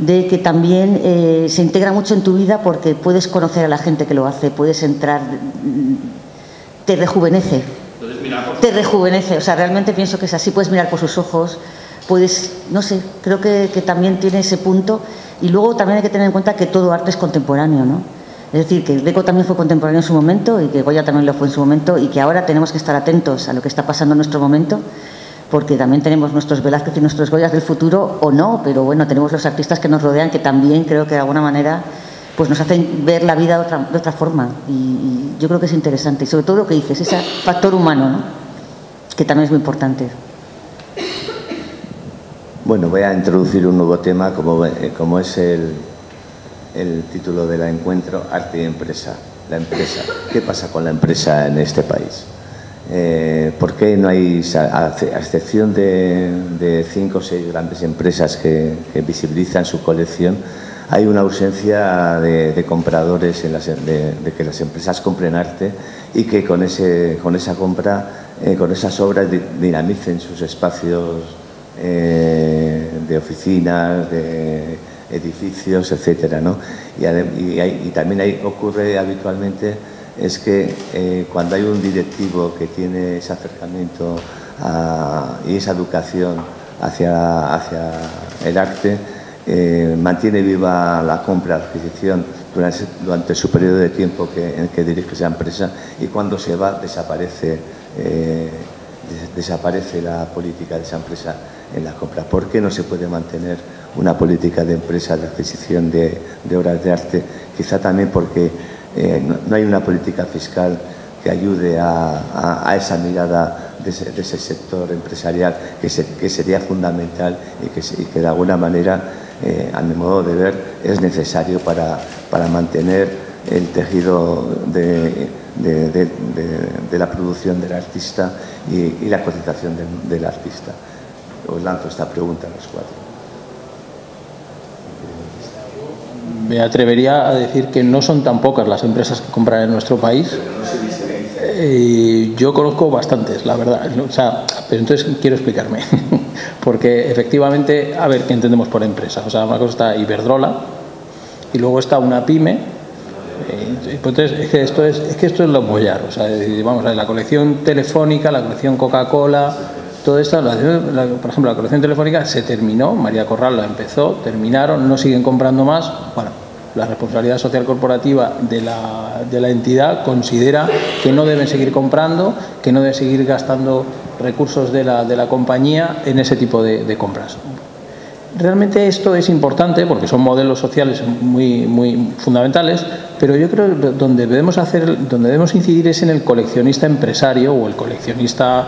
Speaker 1: de que también se integra mucho en tu vida, porque puedes conocer a la gente que lo hace, puedes entrar, te rejuvenece. Te rejuvenece, o sea, realmente pienso que es así. Puedes mirar por sus ojos, puedes, no sé, creo que también tiene ese punto. Y luego también hay que tener en cuenta que todo arte es contemporáneo, ¿no? Es decir, que el Greco también fue contemporáneo en su momento, y que Goya también lo fue en su momento, y que ahora tenemos que estar atentos a lo que está pasando en nuestro momento, porque también tenemos nuestros Velázquez y nuestros Goyas del futuro, o no, pero bueno, tenemos los artistas que nos rodean, que también creo que de alguna manera pues nos hacen ver la vida de otra forma, y yo creo que es interesante. Y sobre todo lo que dices, ese factor humano, ¿no? Que también es muy importante.
Speaker 3: Bueno, voy a introducir un nuevo tema, como es el título del encuentro: arte y empresa. La empresa. ¿Qué pasa con la empresa en este país? ¿Por qué no hay, a excepción de 5 o 6 grandes empresas que visibilizan su colección, hay una ausencia de compradores, de que las empresas compren arte y que con esa compra, con esas obras dinamicen sus espacios de oficinas, de edificios, etcétera, ¿no? Y también ocurre habitualmente es que cuando hay un directivo que tiene ese acercamiento y esa educación hacia el arte, mantiene viva la compra, la adquisición durante su periodo de tiempo en que dirige esa empresa, y cuando se va desaparece la política de esa empresa en la compra. ¿Por qué no se puede mantener una política de empresa de adquisición de obras de arte? Quizá también porque no hay una política fiscal que ayude a esa mirada de ese sector empresarial que sería fundamental y que de alguna manera, a mi modo de ver, es necesario para mantener el tejido de la producción del artista y la cotización del artista. Os lanzo esta pregunta a los 4.
Speaker 4: Me atrevería a decir que no son tan pocas las empresas que compran en nuestro país. Yo conozco bastantes, la verdad. O sea, pero entonces quiero explicarme. Porque efectivamente, a ver, ¿qué entendemos por empresa? O sea, una cosa está Iberdrola y luego está una pyme. Entonces, es que esto es lo mollar. O sea, vamos a ver, la colección telefónica, la colección Coca-Cola, todo esto, por ejemplo, la colección telefónica se terminó, María Corral la empezó, terminaron, no siguen comprando más. Bueno, la responsabilidad social corporativa de la entidad considera que no deben seguir comprando, que no deben seguir gastando recursos de la compañía en ese tipo de compras. Realmente esto es importante porque son modelos sociales muy, muy fundamentales, pero yo creo que donde debemos incidir es en el coleccionista empresario o el coleccionista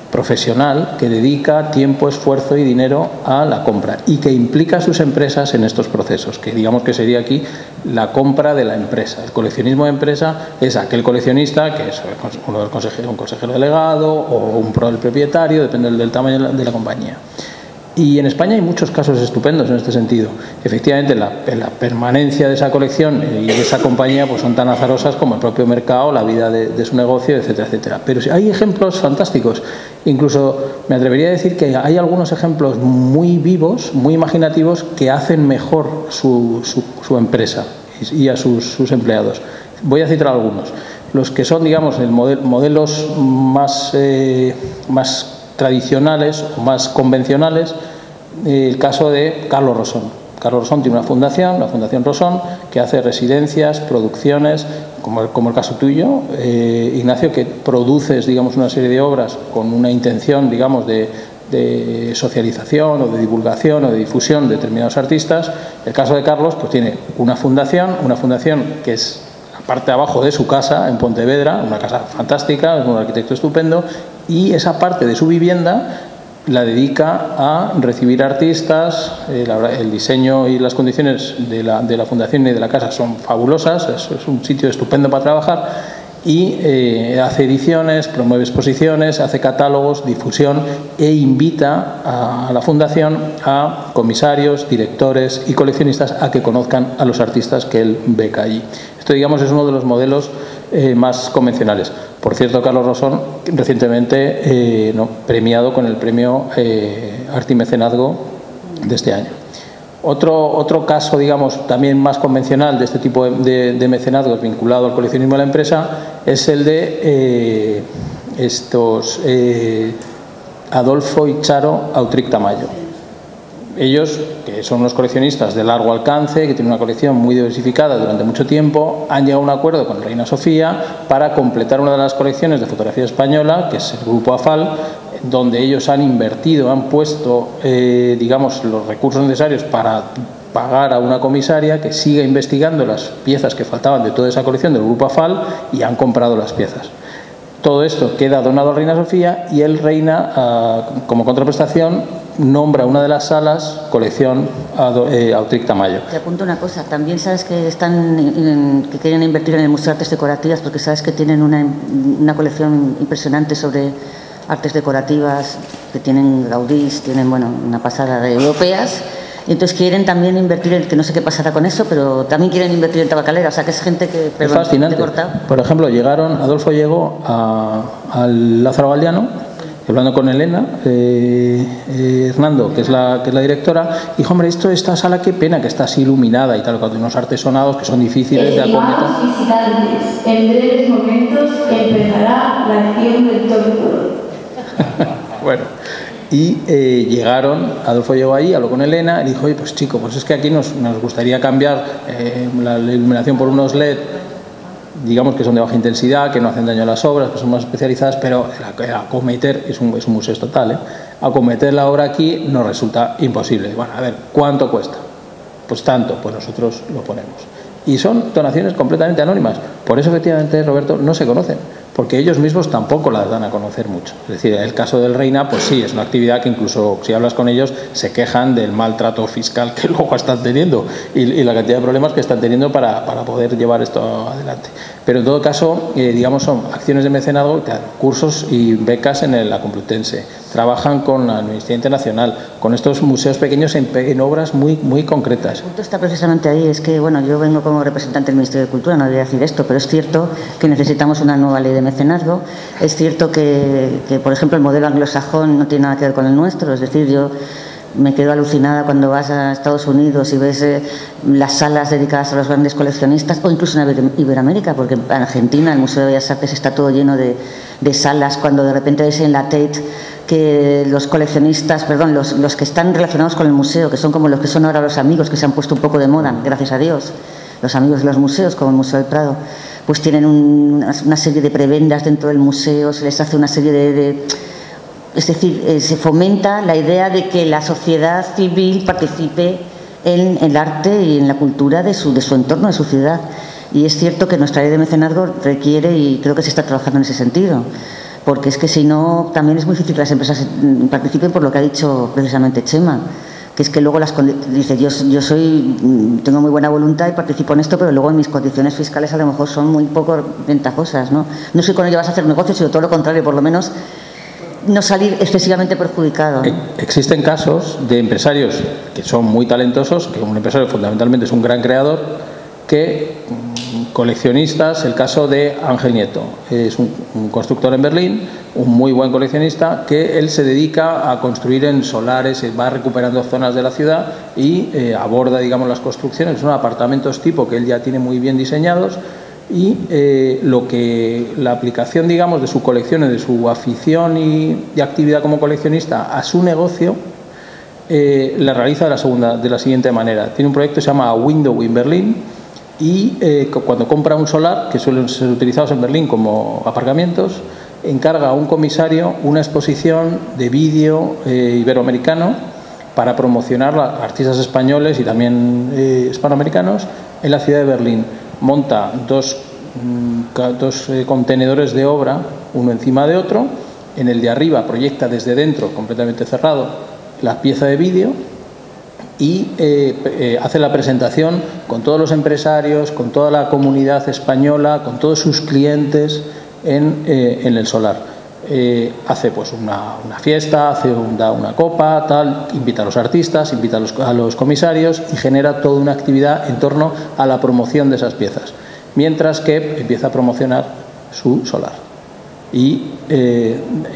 Speaker 4: profesional que dedica tiempo, esfuerzo y dinero a la compra y que implica a sus empresas en estos procesos, que digamos que sería aquí la compra de la empresa. El coleccionismo de empresa es aquel coleccionista que es un consejero delegado o el propietario, depende del tamaño de la compañía. Y en España hay muchos casos estupendos en este sentido. Efectivamente, la permanencia de esa colección y de esa compañía pues son tan azarosas como el propio mercado, la vida de su negocio, etcétera, etcétera. Pero hay ejemplos fantásticos. Incluso me atrevería a decir que hay algunos ejemplos muy vivos, muy imaginativos, que hacen mejor su empresa y a sus empleados. Voy a citar algunos. Los que son, digamos, modelos más tradicionales o más convencionales, el caso de Carlos Rosón. Carlos Rosón tiene una fundación, la Fundación Rosón, que hace residencias, producciones, como el caso tuyo, Ignacio, que produces, digamos, una serie de obras con una intención, digamos, de socialización o de divulgación o de difusión de determinados artistas. El caso de Carlos, pues tiene una fundación que es la parte de abajo de su casa en Pontevedra, una casa fantástica, es un arquitecto estupendo, y esa parte de su vivienda la dedica a recibir artistas. El diseño y las condiciones de la fundación y de la casa son fabulosas, es un sitio estupendo para trabajar, y hace ediciones, promueve exposiciones, hace catálogos, difusión, e invita a la fundación a comisarios, directores y coleccionistas a que conozcan a los artistas que él beca allí. Esto, digamos, es uno de los modelos más convencionales. Por cierto, Carlos Rosón recientemente premiado con el premio Artimecenazgo de este año. Otro caso, digamos, también más convencional de este tipo de mecenazgos vinculado al coleccionismo de la empresa es el de Adolfo y Charo Autric Tamayo. Ellos, que son unos coleccionistas de largo alcance, que tienen una colección muy diversificada durante mucho tiempo, han llegado a un acuerdo con Reina Sofía para completar una de las colecciones de fotografía española, que es el Grupo AFAL, donde ellos han invertido, han puesto, digamos, los recursos necesarios para pagar a una comisaria que siga investigando las piezas que faltaban de toda esa colección del Grupo AFAL, y han comprado las piezas. Todo esto queda donado a Reina Sofía, y el Reina, como contraprestación, nombra una de las salas colección Autric Tamayo.
Speaker 1: Te apunto una cosa, también sabes que que quieren invertir en el Museo de Artes Decorativas, porque sabes que tienen una colección impresionante sobre artes decorativas, que tienen Gaudís, tienen, bueno, una pasada de europeas. Y entonces quieren también invertir, que no sé qué pasará con eso, pero también quieren invertir en tabacalera, o sea que es gente que...
Speaker 4: Es fascinante. Por ejemplo, Adolfo llegó al Lázaro Galdiano, hablando con Elena, Hernando, que es la directora, dijo: hombre, esta sala qué pena que está así iluminada y tal, con unos artesonados que son difíciles de acometer.
Speaker 6: Visitantes, en breves momentos empezará la acción del toro.
Speaker 4: Bueno, y Adolfo llegó allí, habló con Elena, y dijo: oye, pues chico, pues es que aquí nos gustaría cambiar la iluminación por unos LED, digamos, que son de baja intensidad, que no hacen daño a las obras, que son más especializadas, pero acometer, es un museo estatal, acometer la obra aquí nos resulta imposible. Bueno, a ver, ¿cuánto cuesta? Pues tanto, pues nosotros lo ponemos. Y son donaciones completamente anónimas. Por eso, efectivamente, Roberto, no se conocen, porque ellos mismos tampoco las dan a conocer mucho. Es decir, el caso del Reina, pues sí, es una actividad que incluso si hablas con ellos se quejan del maltrato fiscal que luego están teniendo y la cantidad de problemas que están teniendo para poder llevar esto adelante. Pero en todo caso, digamos, son acciones de mecenazgo, cursos y becas en la Complutense. Trabajan con la Amnistía Internacional, con estos museos pequeños en obras muy concretas.
Speaker 1: El punto está precisamente ahí, es que, bueno, yo vengo como representante del Ministerio de Cultura, no voy a decir esto, pero es cierto que necesitamos una nueva ley de mecenazgo. Es cierto que, por ejemplo, el modelo anglosajón no tiene nada que ver con el nuestro, es decir, yo me quedo alucinada cuando vas a Estados Unidos y ves las salas dedicadas a los grandes coleccionistas, o incluso en Iberoamérica, porque en Argentina el Museo de Bellas Artes está todo lleno de salas, cuando de repente ves en la Tate que los coleccionistas, perdón, los que están relacionados con el museo, que son como los que son ahora los amigos, que se han puesto un poco de moda, gracias a Dios, los amigos de los museos, como el Museo del Prado, pues tienen una serie de prebendas dentro del museo, se les hace una serie es decir, se fomenta la idea de que la sociedad civil participe en el arte y en la cultura de su entorno, de su ciudad. Y es cierto que nuestra ley de mecenazgo requiere, y creo que se está trabajando en ese sentido, porque es que si no, también es muy difícil que las empresas participen, por lo que ha dicho precisamente Chema, que es que luego dice, yo tengo muy buena voluntad y participo en esto, pero luego en mis condiciones fiscales a lo mejor son muy poco ventajosas, ¿no? No sé con ello vas a hacer negocios, sino todo lo contrario, por lo menos no salir excesivamente perjudicado.
Speaker 4: Existen casos de empresarios que son muy talentosos, que un empresario fundamentalmente es un gran creador, que coleccionistas, el caso de Ángel Nieto, es un constructor en Berlín, un muy buen coleccionista, que él se dedica a construir en solares, va recuperando zonas de la ciudad y aborda, digamos, las construcciones, son apartamentos tipo que él ya tiene muy bien diseñados, y la aplicación, digamos, de su colección, de su afición y actividad como coleccionista a su negocio, la realiza de la siguiente manera. Tiene un proyecto que se llama Window in Berlin, y cuando compra un solar, que suelen ser utilizados en Berlín como aparcamientos, encarga a un comisario una exposición de vídeo iberoamericano para promocionar a artistas españoles y también hispanoamericanos en la ciudad de Berlín. Monta dos contenedores de obra, uno encima de otro. En el de arriba proyecta desde dentro, completamente cerrado, la pieza de vídeo, y hace la presentación con todos los empresarios, con toda la comunidad española, con todos sus clientes en el solar. Hace pues una fiesta, da una copa, tal, invita a los artistas, invita a los comisarios y genera toda una actividad en torno a la promoción de esas piezas, mientras que empieza a promocionar su solar. Y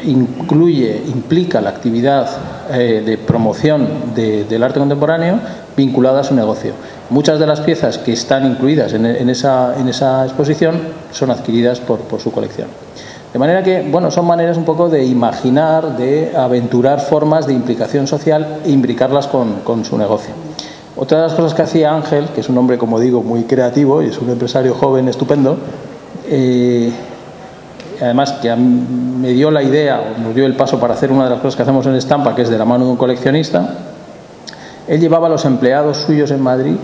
Speaker 4: implica la actividad de promoción del arte contemporáneo vinculada a su negocio. Muchas de las piezas que están incluidas en esa exposición son adquiridas por su colección. De manera que, bueno, son maneras un poco de imaginar, de aventurar formas de implicación social e imbricarlas con su negocio. Otra de las cosas que hacía Ángel, que es un hombre, como digo, muy creativo y es un empresario joven estupendo, además que me dio la idea, o nos dio el paso para hacer una de las cosas que hacemos en Estampa, que es de la mano de un coleccionista. Él llevaba a los empleados suyos en Madrid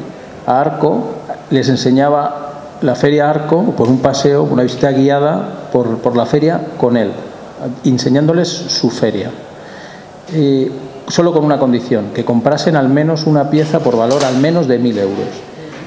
Speaker 4: a Arco, les enseñaba la feria Arco por un paseo, una visita guiada por la feria con él, enseñándoles su feria. Solo con una condición, que comprasen al menos una pieza por valor al menos de 1.000 euros.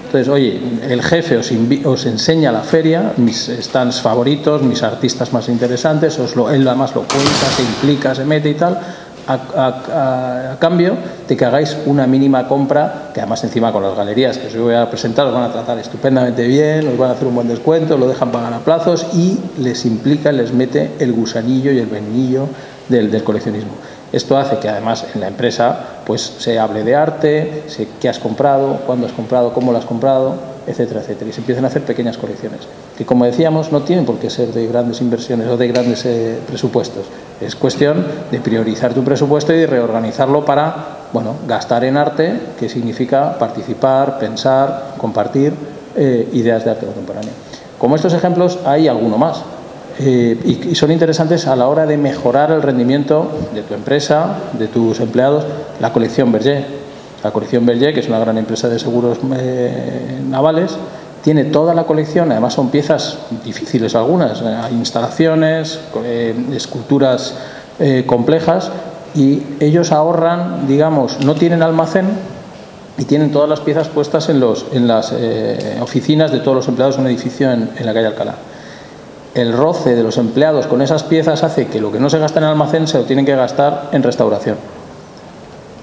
Speaker 4: Entonces, oye, el jefe os enseña la feria, mis stands favoritos, mis artistas más interesantes, él además lo cuenta, se implica, se mete y tal, a cambio de que hagáis una mínima compra, que además encima con las galerías que os voy a presentar os van a tratar estupendamente bien, os van a hacer un buen descuento, lo dejan pagar a plazos y les implica, les mete el gusanillo y el venillo del coleccionismo. Esto hace que además en la empresa pues se hable de arte, qué has comprado, cuándo has comprado, cómo lo has comprado, etcétera, etcétera. Y se empiezan a hacer pequeñas colecciones, que como decíamos no tienen por qué ser de grandes inversiones o de grandes presupuestos. Es cuestión de priorizar tu presupuesto y de reorganizarlo para, bueno, gastar en arte, que significa participar, pensar, compartir ideas de arte contemporáneo. Como estos ejemplos hay alguno más. Y son interesantes a la hora de mejorar el rendimiento de tu empresa, de tus empleados. La colección Berger. La colección Berger, que es una gran empresa de seguros navales, tiene toda la colección, además son piezas difíciles algunas, hay instalaciones, esculturas complejas, y ellos ahorran, digamos, no tienen almacén y tienen todas las piezas puestas en las oficinas de todos los empleados de un edificio en la calle Alcalá. El roce de los empleados con esas piezas hace que lo que no se gasta en el almacén se lo tienen que gastar en restauración,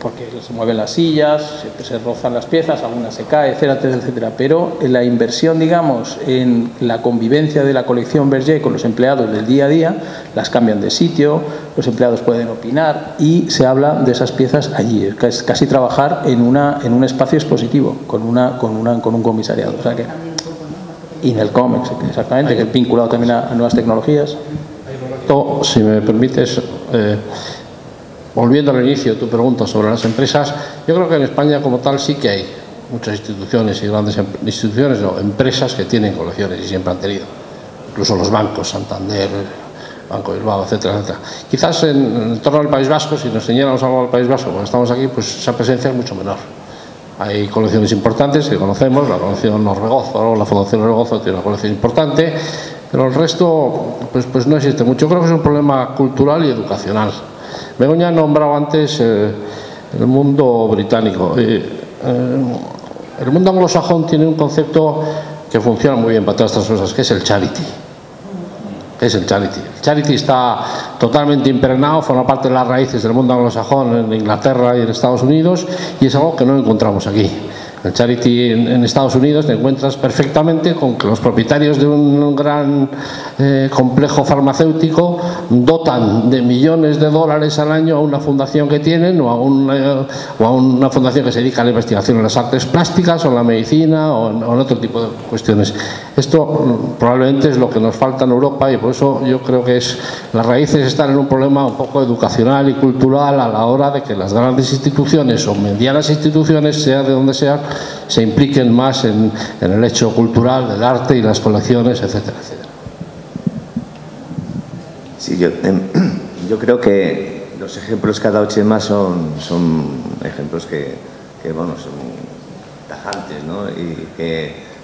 Speaker 4: porque se mueven las sillas, se rozan las piezas, algunas se caen, etcétera, etcétera. Pero la inversión, digamos, en la convivencia de la colección Berger con los empleados del día a día, las cambian de sitio, los empleados pueden opinar y se habla de esas piezas allí. Es casi trabajar en un espacio expositivo con un comisariado. O sea que, y en el cómics, exactamente, que es vinculado también a nuevas tecnologías.
Speaker 5: Si me permites, volviendo al inicio, tu pregunta sobre las empresas, yo creo que en España como tal sí que hay muchas instituciones y grandes empresas que tienen colecciones y siempre han tenido. Incluso los bancos, Santander, Banco Bilbao, etcétera, etcétera. Quizás en torno al País Vasco, si nos señalamos algo al País Vasco, cuando estamos aquí, pues esa presencia es mucho menor. Hay colecciones importantes que conocemos, la colección Orbegozo, la Fundación Orbegozo tiene una colección importante, pero el resto pues no existe mucho. Creo que es un problema cultural y educacional. Begoña ha nombrado antes el mundo británico. El mundo anglosajón tiene un concepto que funciona muy bien para todas estas cosas, que es el charity. Es el charity. El charity está totalmente impregnado, forma parte de las raíces del mundo anglosajón en Inglaterra y en Estados Unidos, y es algo que no encontramos aquí. El charity en Estados Unidos te encuentras perfectamente con que los propietarios de un gran complejo farmacéutico dotan de millones de dólares al año a una fundación que tienen o a una fundación que se dedica a la investigación en las artes plásticas o en la medicina o en otro tipo de cuestiones. Esto probablemente es lo que nos falta en Europa, y por eso yo creo que las raíces están en un problema un poco educacional y cultural a la hora de que las grandes instituciones o medianas instituciones, sea de donde sea, se impliquen más en el hecho cultural del arte y las colecciones, etcétera, etcétera.
Speaker 3: Sí, yo creo que los ejemplos que ha dado Chema son ejemplos que bueno, son tajantes, ¿no?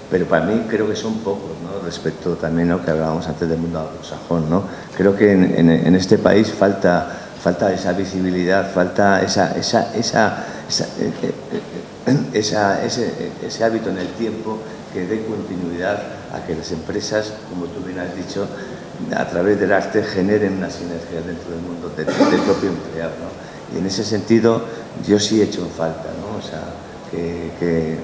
Speaker 3: Pero para mí creo que son pocos, ¿no? Respecto también a lo que hablábamos antes del mundo anglosajón, ¿no? Creo que en este país falta esa visibilidad, falta ese hábito en el tiempo que dé continuidad a que las empresas, como tú bien has dicho, a través del arte generen una sinergia dentro del mundo del propio empleado, ¿no? Y en ese sentido yo sí he hecho en falta, ¿no? O sea, que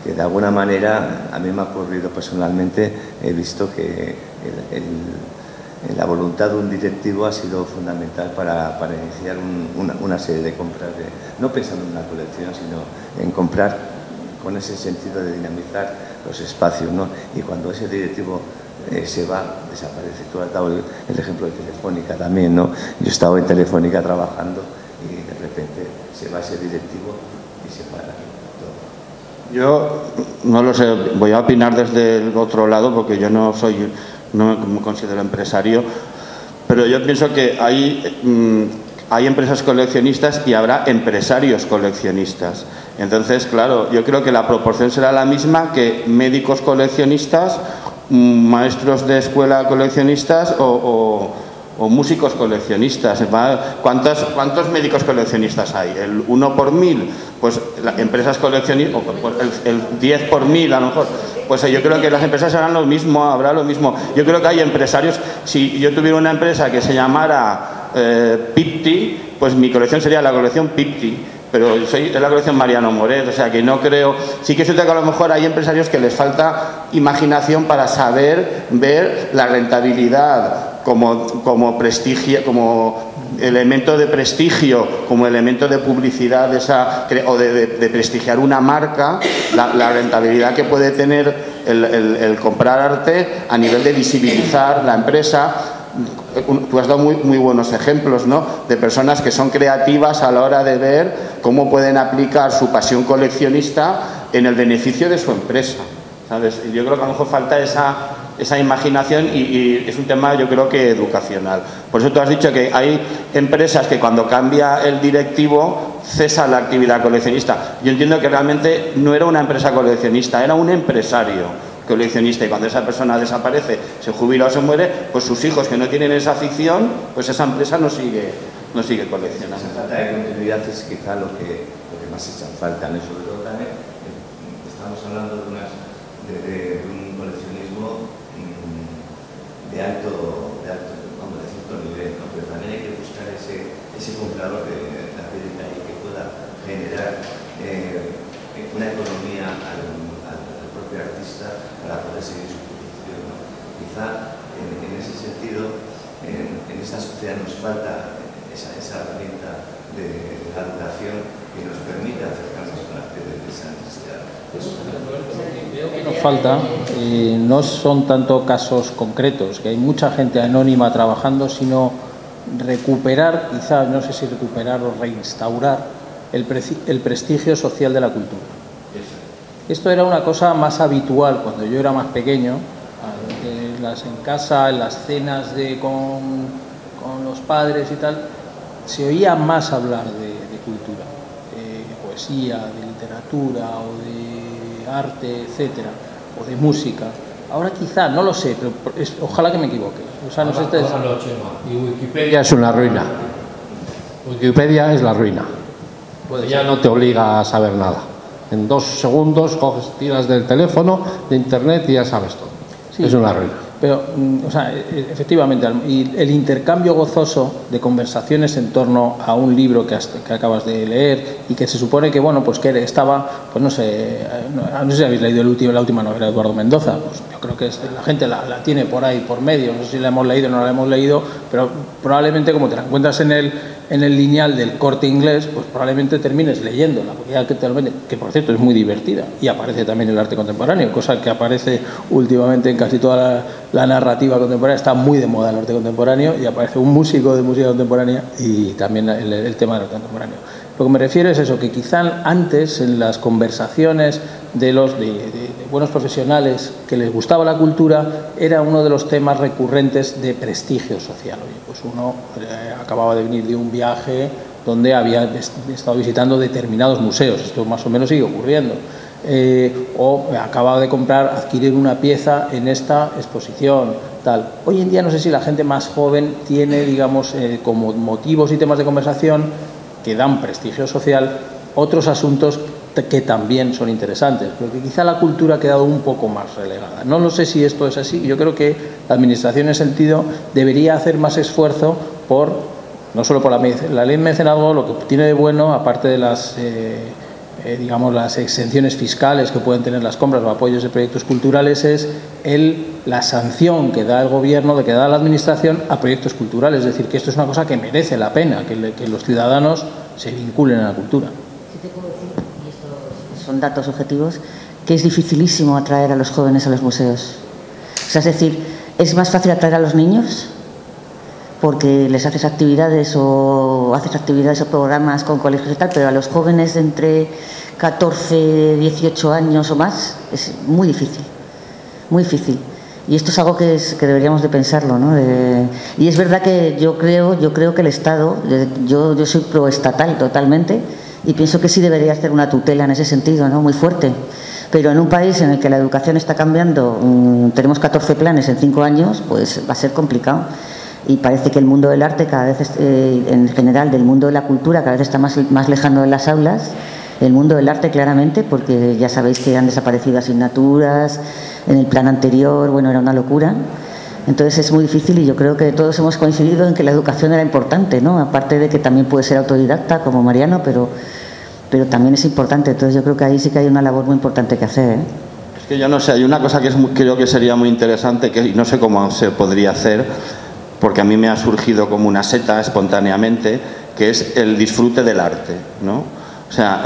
Speaker 3: de alguna manera a mí me ha ocurrido personalmente, he visto que la voluntad de un directivo ha sido fundamental para iniciar una serie de compras, no pensando en una colección, sino en comprar con ese sentido de dinamizar los espacios, ¿no? Y cuando ese directivo se va, desaparece. Tú has dado el ejemplo de Telefónica también, ¿no? Yo he estado en Telefónica trabajando y de repente se va ese directivo y se para todo.
Speaker 2: Yo no lo sé, voy a opinar desde el otro lado porque yo no me considero empresario, pero yo pienso que hay empresas coleccionistas y habrá empresarios coleccionistas. Entonces, claro, yo creo que la proporción será la misma que médicos coleccionistas, maestros de escuela coleccionistas o músicos coleccionistas. ¿Cuántos médicos coleccionistas hay? ¿El 1 por 1000? Pues las empresas coleccionistas, el 10 por 1000 a lo mejor. Pues yo creo que las empresas harán lo mismo, habrá lo mismo. Yo creo que hay empresarios, si yo tuviera una empresa que se llamara Pipti, pues mi colección sería la colección Pipti. Pero es la colección Mariano Moret, o sea que no creo... Sí que es cierto que a lo mejor hay empresarios que les falta imaginación para saber ver la rentabilidad como prestigio, como elemento de prestigio, como elemento de publicidad o de prestigiar una marca, la rentabilidad que puede tener el comprar arte a nivel de visibilizar la empresa. Tú has dado muy buenos ejemplos, ¿no? De personas que son creativas a la hora de ver cómo pueden aplicar su pasión coleccionista en el beneficio de su empresa, ¿sabes? Yo creo que a lo mejor falta esa imaginación y es un tema, yo creo que educacional. Por eso tú has dicho que hay empresas que cuando cambia el directivo cesa la actividad coleccionista. Yo entiendo que realmente no era una empresa coleccionista, era un empresario coleccionista, y cuando esa persona desaparece, se jubila o se muere, pues sus hijos que no tienen esa afición, pues esa empresa no sigue coleccionando.
Speaker 3: Esa falta de continuidad es quizá lo que más echa falta, ¿no? Sobre todo también estamos hablando de un coleccionismo de cierto nivel, ¿no? Pero también hay que buscar ese comprador de la piedra y que pueda generar una economía al propio artista para poder seguir su producción, ¿no? Quizá en ese sentido en esta sociedad nos falta esa herramienta de la educación que nos permite acercarnos con la piedra de esa necesidad.
Speaker 4: Veo que nos falta, no son tanto casos concretos, que hay mucha gente anónima trabajando, sino recuperar, quizás, no sé si recuperar o reinstaurar el prestigio social de la cultura. Esto era una cosa más habitual cuando yo era más pequeño, en casa, en las cenas con los padres y tal, se oía más hablar de cultura, de poesía, de literatura. literatura o de arte, etcétera, o de música. Ahora quizá, no lo sé, pero ojalá que me equivoque. O sea, no sé,
Speaker 5: y Wikipedia es una ruina. Wikipedia es la ruina. Ya no te obliga a saber nada. En 2 segundos coges, tiras del teléfono, de internet y ya sabes todo. Sí, es una ruina.
Speaker 4: Pero, o sea, efectivamente, el intercambio gozoso de conversaciones en torno a un libro que acabas de leer y que se supone que, bueno, pues que estaba, pues no sé si habéis leído la última novela de Eduardo Mendoza, pues yo creo que la gente la tiene por ahí, por medio, no sé si la hemos leído o no la hemos leído, pero probablemente como te la encuentras en el lineal del Corte Inglés, pues probablemente termines leyéndola, porque ya que por cierto es muy divertida y aparece también el arte contemporáneo, cosa que aparece últimamente en casi toda la narrativa contemporánea. Está muy de moda el arte contemporáneo y aparece un músico de música contemporánea y también el tema del arte contemporáneo. Lo que me refiero es eso, que quizá antes en las conversaciones de buenos profesionales que les gustaba la cultura era uno de los temas recurrentes de prestigio social. Oye, pues uno acababa de venir de un viaje donde había estado visitando determinados museos, esto más o menos sigue ocurriendo. O acababa de adquirir una pieza en esta exposición, tal. Hoy en día no sé si la gente más joven tiene, digamos, como motivos y temas de conversación que dan prestigio social otros asuntos que también son interesantes, pero que quizá la cultura ha quedado un poco más relegada. No lo sé si esto es así. Yo creo que la Administración en ese sentido debería hacer más esfuerzo no solo por la ley de mecenazgo, lo que tiene de bueno, aparte de las exenciones fiscales que pueden tener las compras o apoyos de proyectos culturales, es la sanción que da el gobierno, que da la administración a proyectos culturales. Es decir, que esto es una cosa que merece la pena, que los ciudadanos se vinculen a la cultura.
Speaker 1: Sí te puedo decir, y estos son datos objetivos, que es dificilísimo atraer a los jóvenes a los museos. O sea, es decir, es más fácil atraer a los niños porque les haces actividades o programas con colegios y tal, pero a los jóvenes de entre 14, 18 años o más es muy difícil, muy difícil. Y esto es algo que deberíamos de pensarlo, ¿no? Y es verdad que yo creo que el Estado, yo soy proestatal totalmente y pienso que sí debería hacer una tutela en ese sentido, ¿no? Muy fuerte. Pero en un país en el que la educación está cambiando, tenemos 14 planes en 5 años, pues va a ser complicado. Y parece que el mundo del arte cada vez, en general, del mundo de la cultura, cada vez está más lejano de las aulas. El mundo del arte, claramente, porque ya sabéis que han desaparecido asignaturas, en el plan anterior, bueno, era una locura. Entonces es muy difícil y yo creo que todos hemos coincidido en que la educación era importante, ¿no? Aparte de que también puede ser autodidacta, como Mariano, pero también es importante. Entonces yo creo que ahí sí que hay una labor muy importante que hacer, ¿eh?
Speaker 2: Es que yo no sé, hay una cosa que creo que sería muy interesante, que no sé cómo se podría hacer, porque a mí me ha surgido como una seta espontáneamente, que es el disfrute del arte, ¿no? O sea,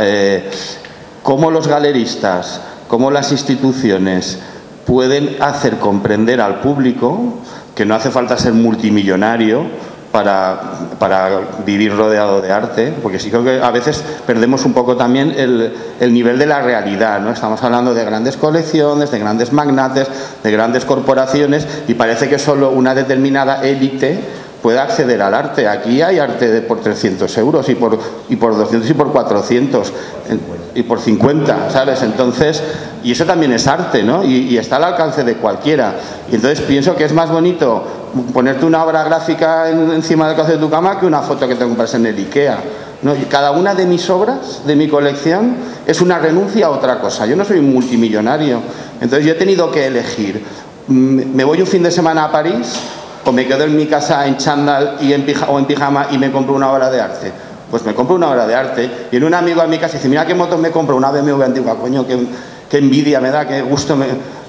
Speaker 2: cómo los galeristas, cómo las instituciones pueden hacer comprender al público que no hace falta ser multimillonario para vivir rodeado de arte, porque sí creo que a veces perdemos un poco también el nivel de la realidad, ¿no? Estamos hablando de grandes colecciones, de grandes magnates, de grandes corporaciones, y parece que solo una determinada élite puede acceder al arte. Aquí hay arte por 300 euros y por 200 y por 400 y por 50, ¿sabes? Entonces, y eso también es arte, ¿no? Y está al alcance de cualquiera. Y entonces pienso que es más bonito ponerte una obra gráfica encima del cajón de tu cama que una foto que te compras en el IKEA, ¿no? Y cada una de mis obras, de mi colección, es una renuncia a otra cosa. Yo no soy un multimillonario, entonces yo he tenido que elegir. ¿Me voy un fin de semana a París o me quedo en mi casa en chándal o en pijama y me compro una obra de arte? Pues me compro una obra de arte. Y en un amigo a mi casa dice, mira qué moto me compro, una BMW antigua, coño, qué envidia me da, qué gusto,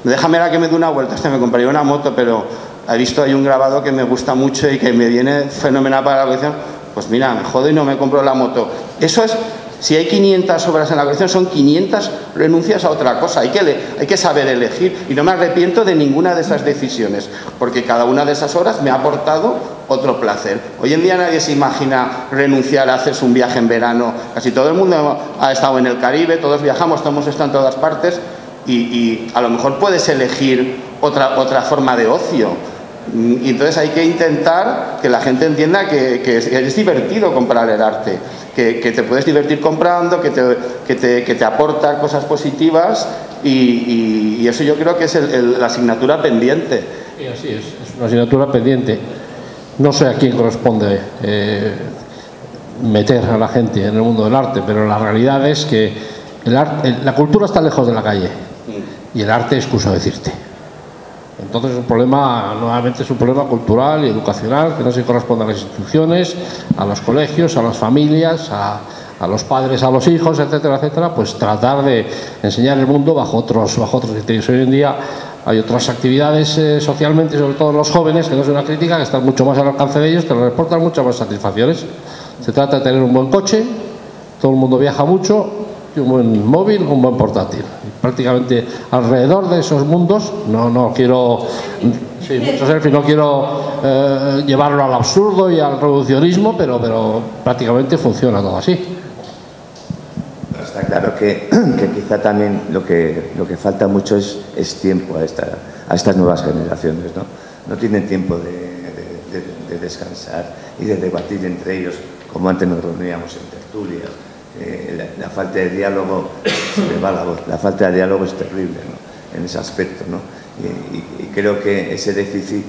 Speaker 2: déjame que me dé una vuelta, me compraría una moto, pero he visto ahí un grabado que me gusta mucho y que me viene fenomenal para la colección, pues mira, me jodo y no me compro la moto. Eso es, si hay 500 obras en la colección, son 500 renuncias a otra cosa. Hay que saber elegir, y no me arrepiento de ninguna de esas decisiones, porque cada una de esas obras me ha aportado otro placer. Hoy en día nadie se imagina renunciar a hacerse un viaje en verano. Casi todo el mundo ha estado en el Caribe, todos viajamos, todos hemos estado en todas partes, y a lo mejor puedes elegir otra forma de ocio. Y entonces hay que intentar que la gente entienda que es divertido comprar el arte, que te puedes divertir comprando, que te aporta cosas positivas y eso yo creo que es la asignatura pendiente.
Speaker 5: Y así es una asignatura pendiente. No sé a quién corresponde meter a la gente en el mundo del arte, pero la realidad es que la cultura está lejos de la calle y el arte es excusa decirte. Entonces es un problema, nuevamente es un problema cultural y educacional que no se corresponde a las instituciones, a los colegios, a las familias, a los padres, a los hijos, etcétera, etcétera, pues tratar de enseñar el mundo bajo otros criterios. Hoy en día hay otras actividades socialmente, sobre todo los jóvenes, que no es una crítica, que están mucho más al alcance de ellos, que les reportan muchas más satisfacciones. Se trata de tener un buen coche, todo el mundo viaja mucho, y un buen móvil, un buen portátil. Y prácticamente alrededor de esos mundos, no quiero, sí, mucho selfie, no quiero llevarlo al absurdo y al reduccionismo, pero prácticamente funciona todo así.
Speaker 3: Está claro que quizá también lo que falta mucho es tiempo a estas nuevas generaciones, ¿no? No tienen tiempo de descansar y de debatir entre ellos, como antes nos reuníamos en tertulias. La falta de diálogo, se me va la voz, la falta de diálogo es terrible, ¿no? En ese aspecto, ¿no? Y creo que ese déficit,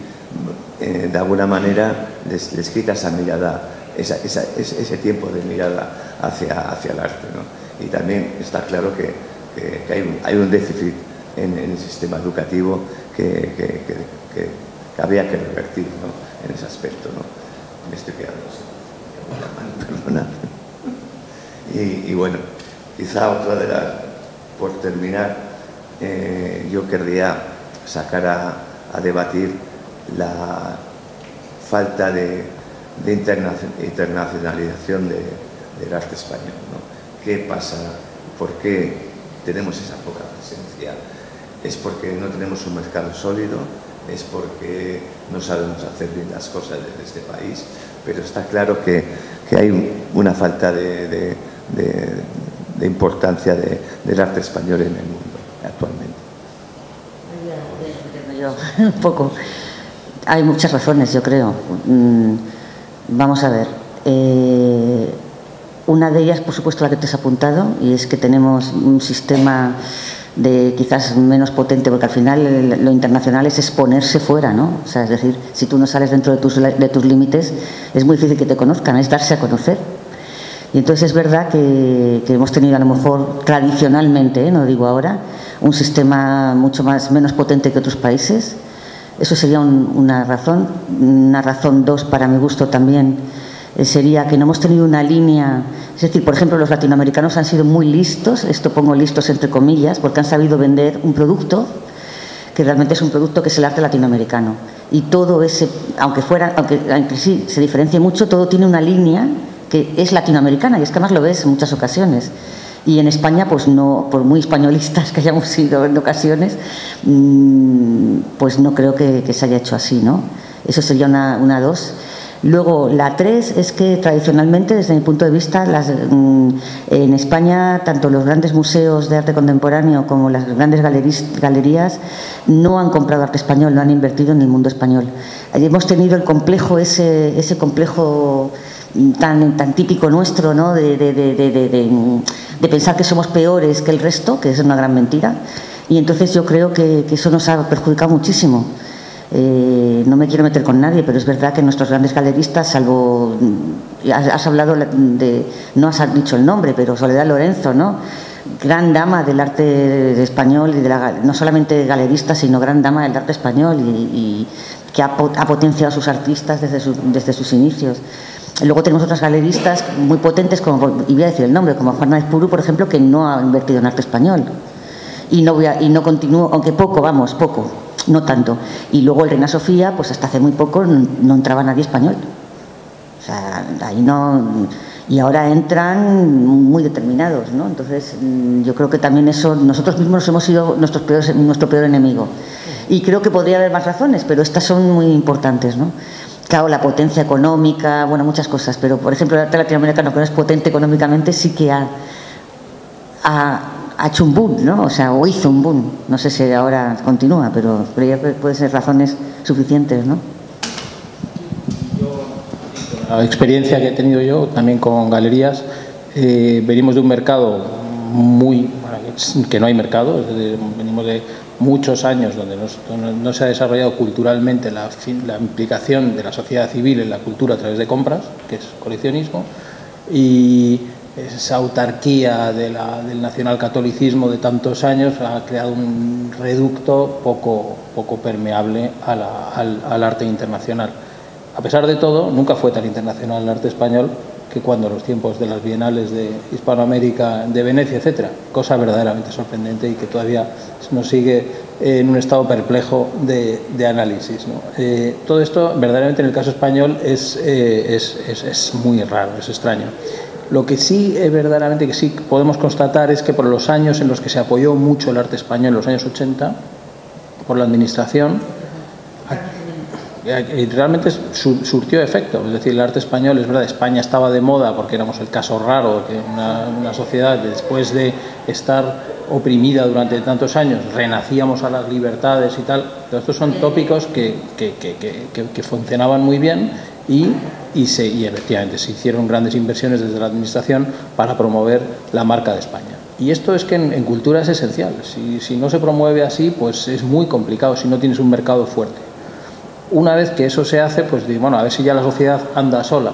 Speaker 3: de alguna manera, les quita esa mirada, ese tiempo de mirada hacia el arte, ¿no? Y también está claro que hay un déficit en el sistema educativo que habría que revertir, ¿no? En ese aspecto, ¿no? Me estoy quedando así. Perdona. Y bueno, quizá otra de las, por terminar, yo querría sacar a debatir la falta de internacionalización del arte español, ¿no? ¿Qué pasa? ¿Por qué tenemos esa poca presencia? ¿Es porque no tenemos un mercado sólido? ¿Es porque no sabemos hacer bien las cosas desde este país? Pero está claro que hay una falta de importancia del arte español en el mundo actualmente.
Speaker 1: Un poco. Hay muchas razones, yo creo. Vamos a ver. Una de ellas, por supuesto, la que te has apuntado, y es que tenemos un sistema quizás menos potente, porque al final lo internacional es exponerse fuera, ¿no? O sea, es decir, si tú no sales dentro de tus límites, es muy difícil que te conozcan, es darse a conocer. Y entonces es verdad que hemos tenido, a lo mejor tradicionalmente, no digo ahora, un sistema menos potente que otros países. Eso sería una razón. Una razón dos, para mi gusto también, sería que no hemos tenido una línea. Es decir, por ejemplo, los latinoamericanos han sido muy listos, esto pongo listos entre comillas, porque han sabido vender un producto que realmente es un producto que es el arte latinoamericano. Y todo ese, aunque entre sí se diferencie mucho, todo tiene una línea que es latinoamericana, y es que además lo ves en muchas ocasiones. Y en España, pues no, por muy españolistas que hayamos sido en ocasiones, pues no creo que se haya hecho así, ¿no? Eso sería una dos. Luego, la tres es que tradicionalmente, desde mi punto de vista, en España, tanto los grandes museos de arte contemporáneo como las grandes galerías no han comprado arte español, no han invertido en el mundo español. Hemos tenido el complejo, ese complejo tan típico nuestro, ¿no? de pensar que somos peores que el resto, que es una gran mentira, y entonces yo creo que eso nos ha perjudicado muchísimo. No me quiero meter con nadie, pero es verdad que nuestros grandes galeristas, salvo, has hablado no has dicho el nombre, pero Soledad Lorenzo, ¿no? Gran dama del arte español, y no solamente galerista, sino gran dama del arte español, y que ha potenciado a sus artistas desde sus inicios. Luego tenemos otras galeristas muy potentes, y voy a decir el nombre, como Juana Espuru, por ejemplo, que no ha invertido en arte español. Y no continúo, aunque poco, no tanto. Y luego el Reina Sofía, pues hasta hace muy poco no entraba nadie español. O sea, ahí no. Y ahora entran muy determinados, ¿no? Entonces, yo creo que también eso, nosotros mismos hemos sido nuestro peor enemigo. Y creo que podría haber más razones, pero estas son muy importantes, ¿no? Claro, la potencia económica, bueno, muchas cosas, pero por ejemplo el arte latinoamericano, que no es potente económicamente, sí que ha ha hecho un boom, ¿no? O sea, o hizo un boom. No sé si ahora continúa, pero ya puede ser razones suficientes, ¿no?
Speaker 4: La experiencia que he tenido yo también con galerías, venimos de un mercado que no hay mercado, es decir, venimos de muchos años donde no se ha desarrollado culturalmente la implicación de la sociedad civil en la cultura a través de compras, que es coleccionismo, y esa autarquía del nacionalcatolicismo de tantos años ha creado un reducto poco permeable al arte internacional. A pesar de todo, nunca fue tan internacional el arte español que cuando los tiempos de las bienales de Hispanoamérica, de Venecia, etcétera, cosa verdaderamente sorprendente y que todavía nos sigue en un estado perplejo de análisis, ¿no? Todo esto, verdaderamente, en el caso español es muy raro, es extraño. Lo que sí, verdaderamente, que sí podemos constatar es que por los años en los que se apoyó mucho el arte español, en los años 80, por la administración, realmente surtió efecto. Es decir, el arte español, es verdad, España estaba de moda porque éramos el caso raro, que una sociedad, después de estar oprimida durante tantos años, renacíamos a las libertades y tal. Pero estos son tópicos que funcionaban muy bien y efectivamente se hicieron grandes inversiones desde la administración para promover la marca de España. Y esto es que en cultura es esencial. Si no se promueve así, pues es muy complicado si no tienes un mercado fuerte. Una vez que eso se hace, pues bueno, a ver si ya la sociedad anda sola.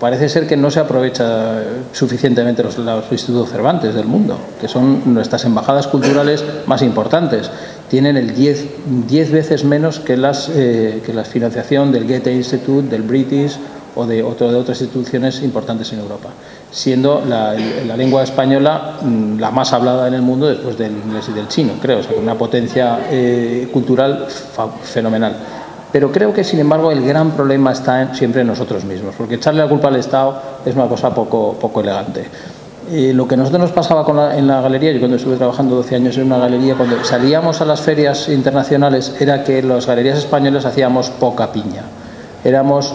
Speaker 4: Parece ser que no se aprovecha suficientemente los institutos Cervantes del mundo, que son nuestras embajadas culturales más importantes. Tienen el 10 veces menos que la financiación del Goethe Institute, del British o de otras instituciones importantes en Europa, siendo la lengua española la más hablada en el mundo después del inglés y del chino, creo, o sea, con una potencia cultural fenomenal. Pero creo que, sin embargo, el gran problema está siempre en nosotros mismos, porque echarle la culpa al Estado es una cosa poco elegante. Lo que a nosotros nos pasaba en la galería, yo cuando estuve trabajando 12 años en una galería, cuando salíamos a las ferias internacionales, era que las galerías españolas hacíamos poca piña. Éramos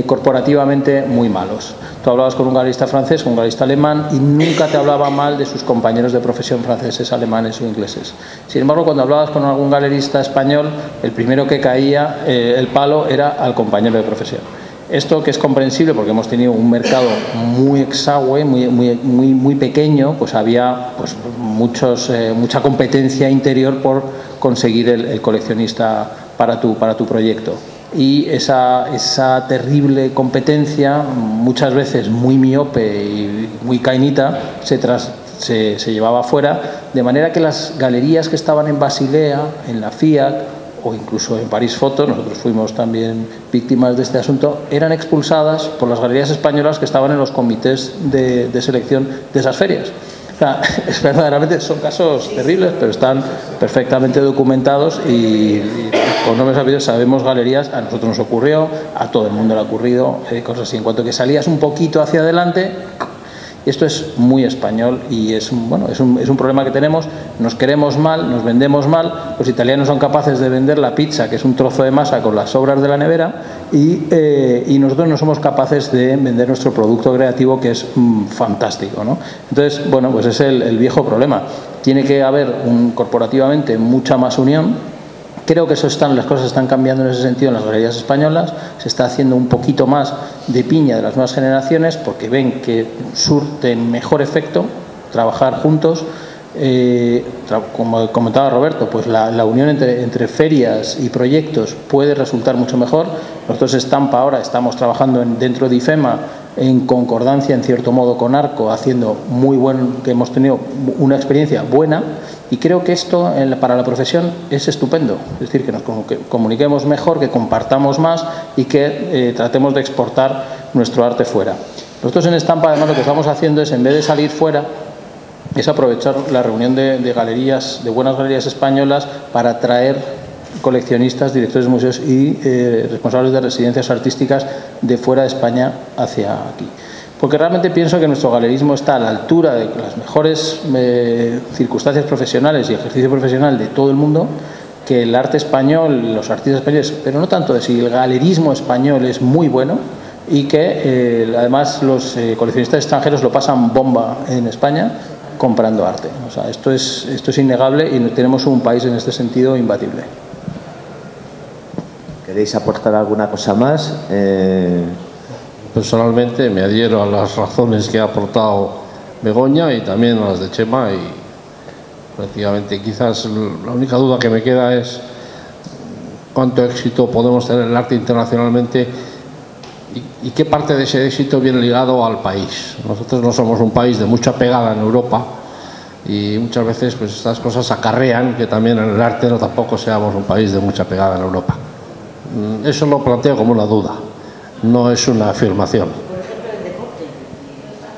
Speaker 4: corporativamente muy malos. Tú hablabas con un galerista francés, con un galerista alemán, y nunca te hablaba mal de sus compañeros de profesión franceses, alemanes o ingleses. Sin embargo, cuando hablabas con algún galerista español, el primero que caía el palo era al compañero de profesión. Esto, que es comprensible porque hemos tenido un mercado muy exangüe, muy pequeño, pues había mucha competencia interior por conseguir el coleccionista para tu proyecto. Y esa terrible competencia, muchas veces muy miope y muy cainita, se llevaba afuera, de manera que las galerías que estaban en Basilea, en la Fiat o incluso en París Foto, nosotros fuimos también víctimas de este asunto, eran expulsadas por las galerías españolas que estaban en los comités de selección de esas ferias. O sea, verdaderamente son casos terribles, pero están perfectamente documentados y con nombres y apellidos sabemos galerías. A nosotros nos ocurrió, a todo el mundo le ha ocurrido, cosas así. En cuanto que salías un poquito hacia adelante, esto es muy español y es un problema que tenemos. Nos queremos mal, nos vendemos mal. Los italianos son capaces de vender la pizza, que es un trozo de masa con las sobras de la nevera, y nosotros no somos capaces de vender nuestro producto creativo, que es fantástico, ¿no? Entonces, bueno, pues es el viejo problema. Tiene que haber corporativamente mucha más unión. Creo que las cosas están cambiando en ese sentido en las galerías españolas. Se está haciendo un poquito más de piña de las nuevas generaciones porque ven que surte mejor efecto trabajar juntos. Como comentaba Roberto, pues la unión entre ferias y proyectos puede resultar mucho mejor. Nosotros Estampa ahora estamos trabajando dentro de IFEMA en concordancia, en cierto modo, con Arco, que hemos tenido una experiencia buena, y creo que esto para la profesión es estupendo. Es decir, que nos comuniquemos mejor, que compartamos más y que tratemos de exportar nuestro arte fuera. Nosotros en Estampa, además, lo que estamos haciendo es, en vez de salir fuera, es aprovechar la reunión de galerías, de buenas galerías españolas, para traer coleccionistas, directores de museos y responsables de residencias artísticas de fuera de España hacia aquí. Porque realmente pienso que nuestro galerismo está a la altura de las mejores circunstancias profesionales y ejercicio profesional de todo el mundo, que el arte español, los artistas españoles, pero no tanto de si el galerismo español es muy bueno, y que además los coleccionistas extranjeros lo pasan bomba en España. comprando arte. O sea, esto es innegable y tenemos un país en este sentido imbatible.
Speaker 3: ¿Queréis aportar alguna cosa más?
Speaker 5: Personalmente me adhiero a las razones que ha aportado Begoña y también a las de Chema, y prácticamente quizás la única duda que me queda es cuánto éxito podemos tener en el arte internacionalmente y qué parte de ese éxito viene ligado al país. Nosotros no somos un país de mucha pegada en Europa y muchas veces pues estas cosas acarrean que también en el arte no tampoco seamos un país de mucha pegada en Europa. Eso lo planteo como una duda, no es una afirmación.
Speaker 1: Por ejemplo, el deporte.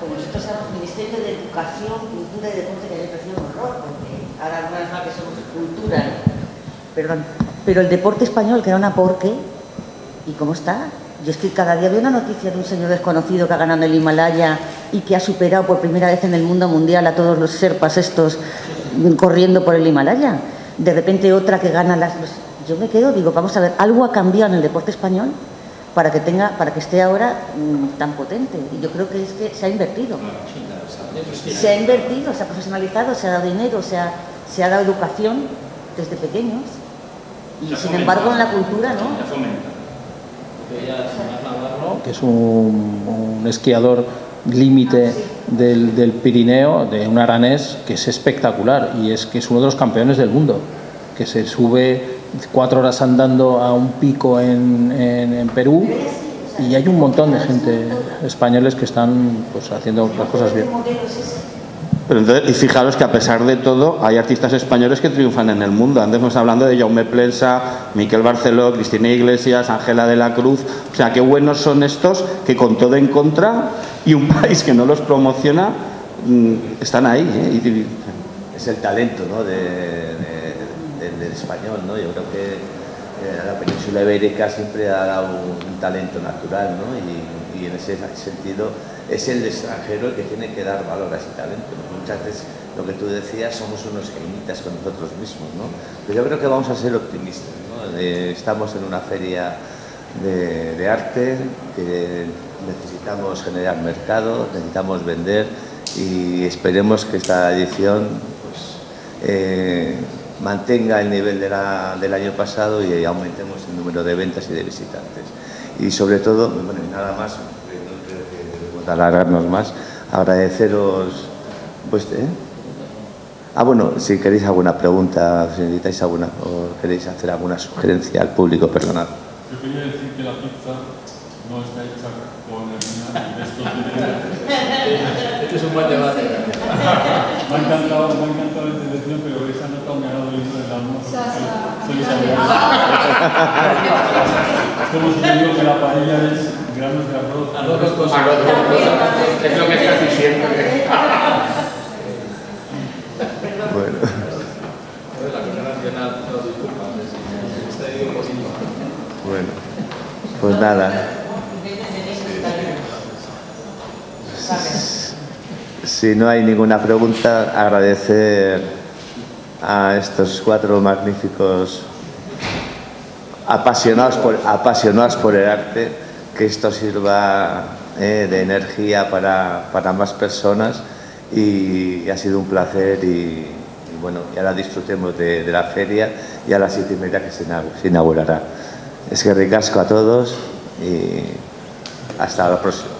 Speaker 1: Como nosotros somos Ministerio de Educación, Cultura y Deporte, que me parece un horror, porque ahora no es más que somos cultura, ¿no? Perdón. Pero el deporte español, que era una porqué, ¿y cómo está? Yo es que cada día veo una noticia de un señor desconocido que ha ganado el Himalaya y que ha superado por primera vez en el mundo mundial a todos los serpas estos corriendo por el Himalaya. De repente otra que gana las... Yo me quedo, digo, vamos a ver, algo ha cambiado en el deporte español para que esté ahora tan potente. Y yo creo que es que se ha invertido. Se ha invertido, se ha profesionalizado, se ha dado dinero, se ha dado educación desde pequeños. Y sin embargo en la cultura no.
Speaker 4: Que es un esquiador límite del Pirineo, de un aranés que es espectacular y es que es uno de los campeones del mundo, que se sube 4 horas andando a un pico en Perú, y hay un montón de gente españoles que están pues haciendo las cosas bien.
Speaker 2: Pero entonces, y fijaros que a pesar de todo hay artistas españoles que triunfan en el mundo. Antes estamos hablando de Jaume Plensa, Miquel Barceló, Cristina Iglesias, Ángela de la Cruz. O sea, qué buenos son estos que con todo en contra y un país que no los promociona, están ahí, ¿eh?
Speaker 3: Es el talento, ¿no? del español, ¿no? Yo creo que la península ibérica siempre ha dado un talento natural, ¿no? Y en ese sentido es el extranjero el que tiene que dar valor a ese talento, ¿no? Muchas veces, lo que tú decías, somos unos genitas con nosotros mismos, ¿no? Pero yo creo que vamos a ser optimistas, ¿no? Estamos en una feria de arte que necesitamos generar mercado, necesitamos vender, y esperemos que esta edición pues, mantenga el nivel del año pasado y aumentemos el número de ventas y de visitantes. Y sobre todo, bueno, nada más, no creo que debemos alargarnos más, agradeceros pues, bueno, si queréis alguna pregunta, si necesitáis alguna, o queréis hacer alguna sugerencia al público, perdonad.
Speaker 7: Yo quería decir que la pizza no está hecha con harina y esto tiene...
Speaker 4: Este es un buen debate.
Speaker 7: Me ha encantado la intervención, pero esa nota me ha dado dentro del alma. Soy como si te digo que la paella es granos de arroz.
Speaker 2: Arroz con es lo que estás diciendo.
Speaker 3: Bueno. Bueno, pues nada. Si no hay ninguna pregunta, agradecer a estos 4 magníficos apasionados por el arte, que esto sirva de energía para más personas, y ha sido un placer, y bueno, y ahora disfrutemos de la feria y a las 7:30 que se inaugurará. Es que ricasco a todos y hasta la próxima.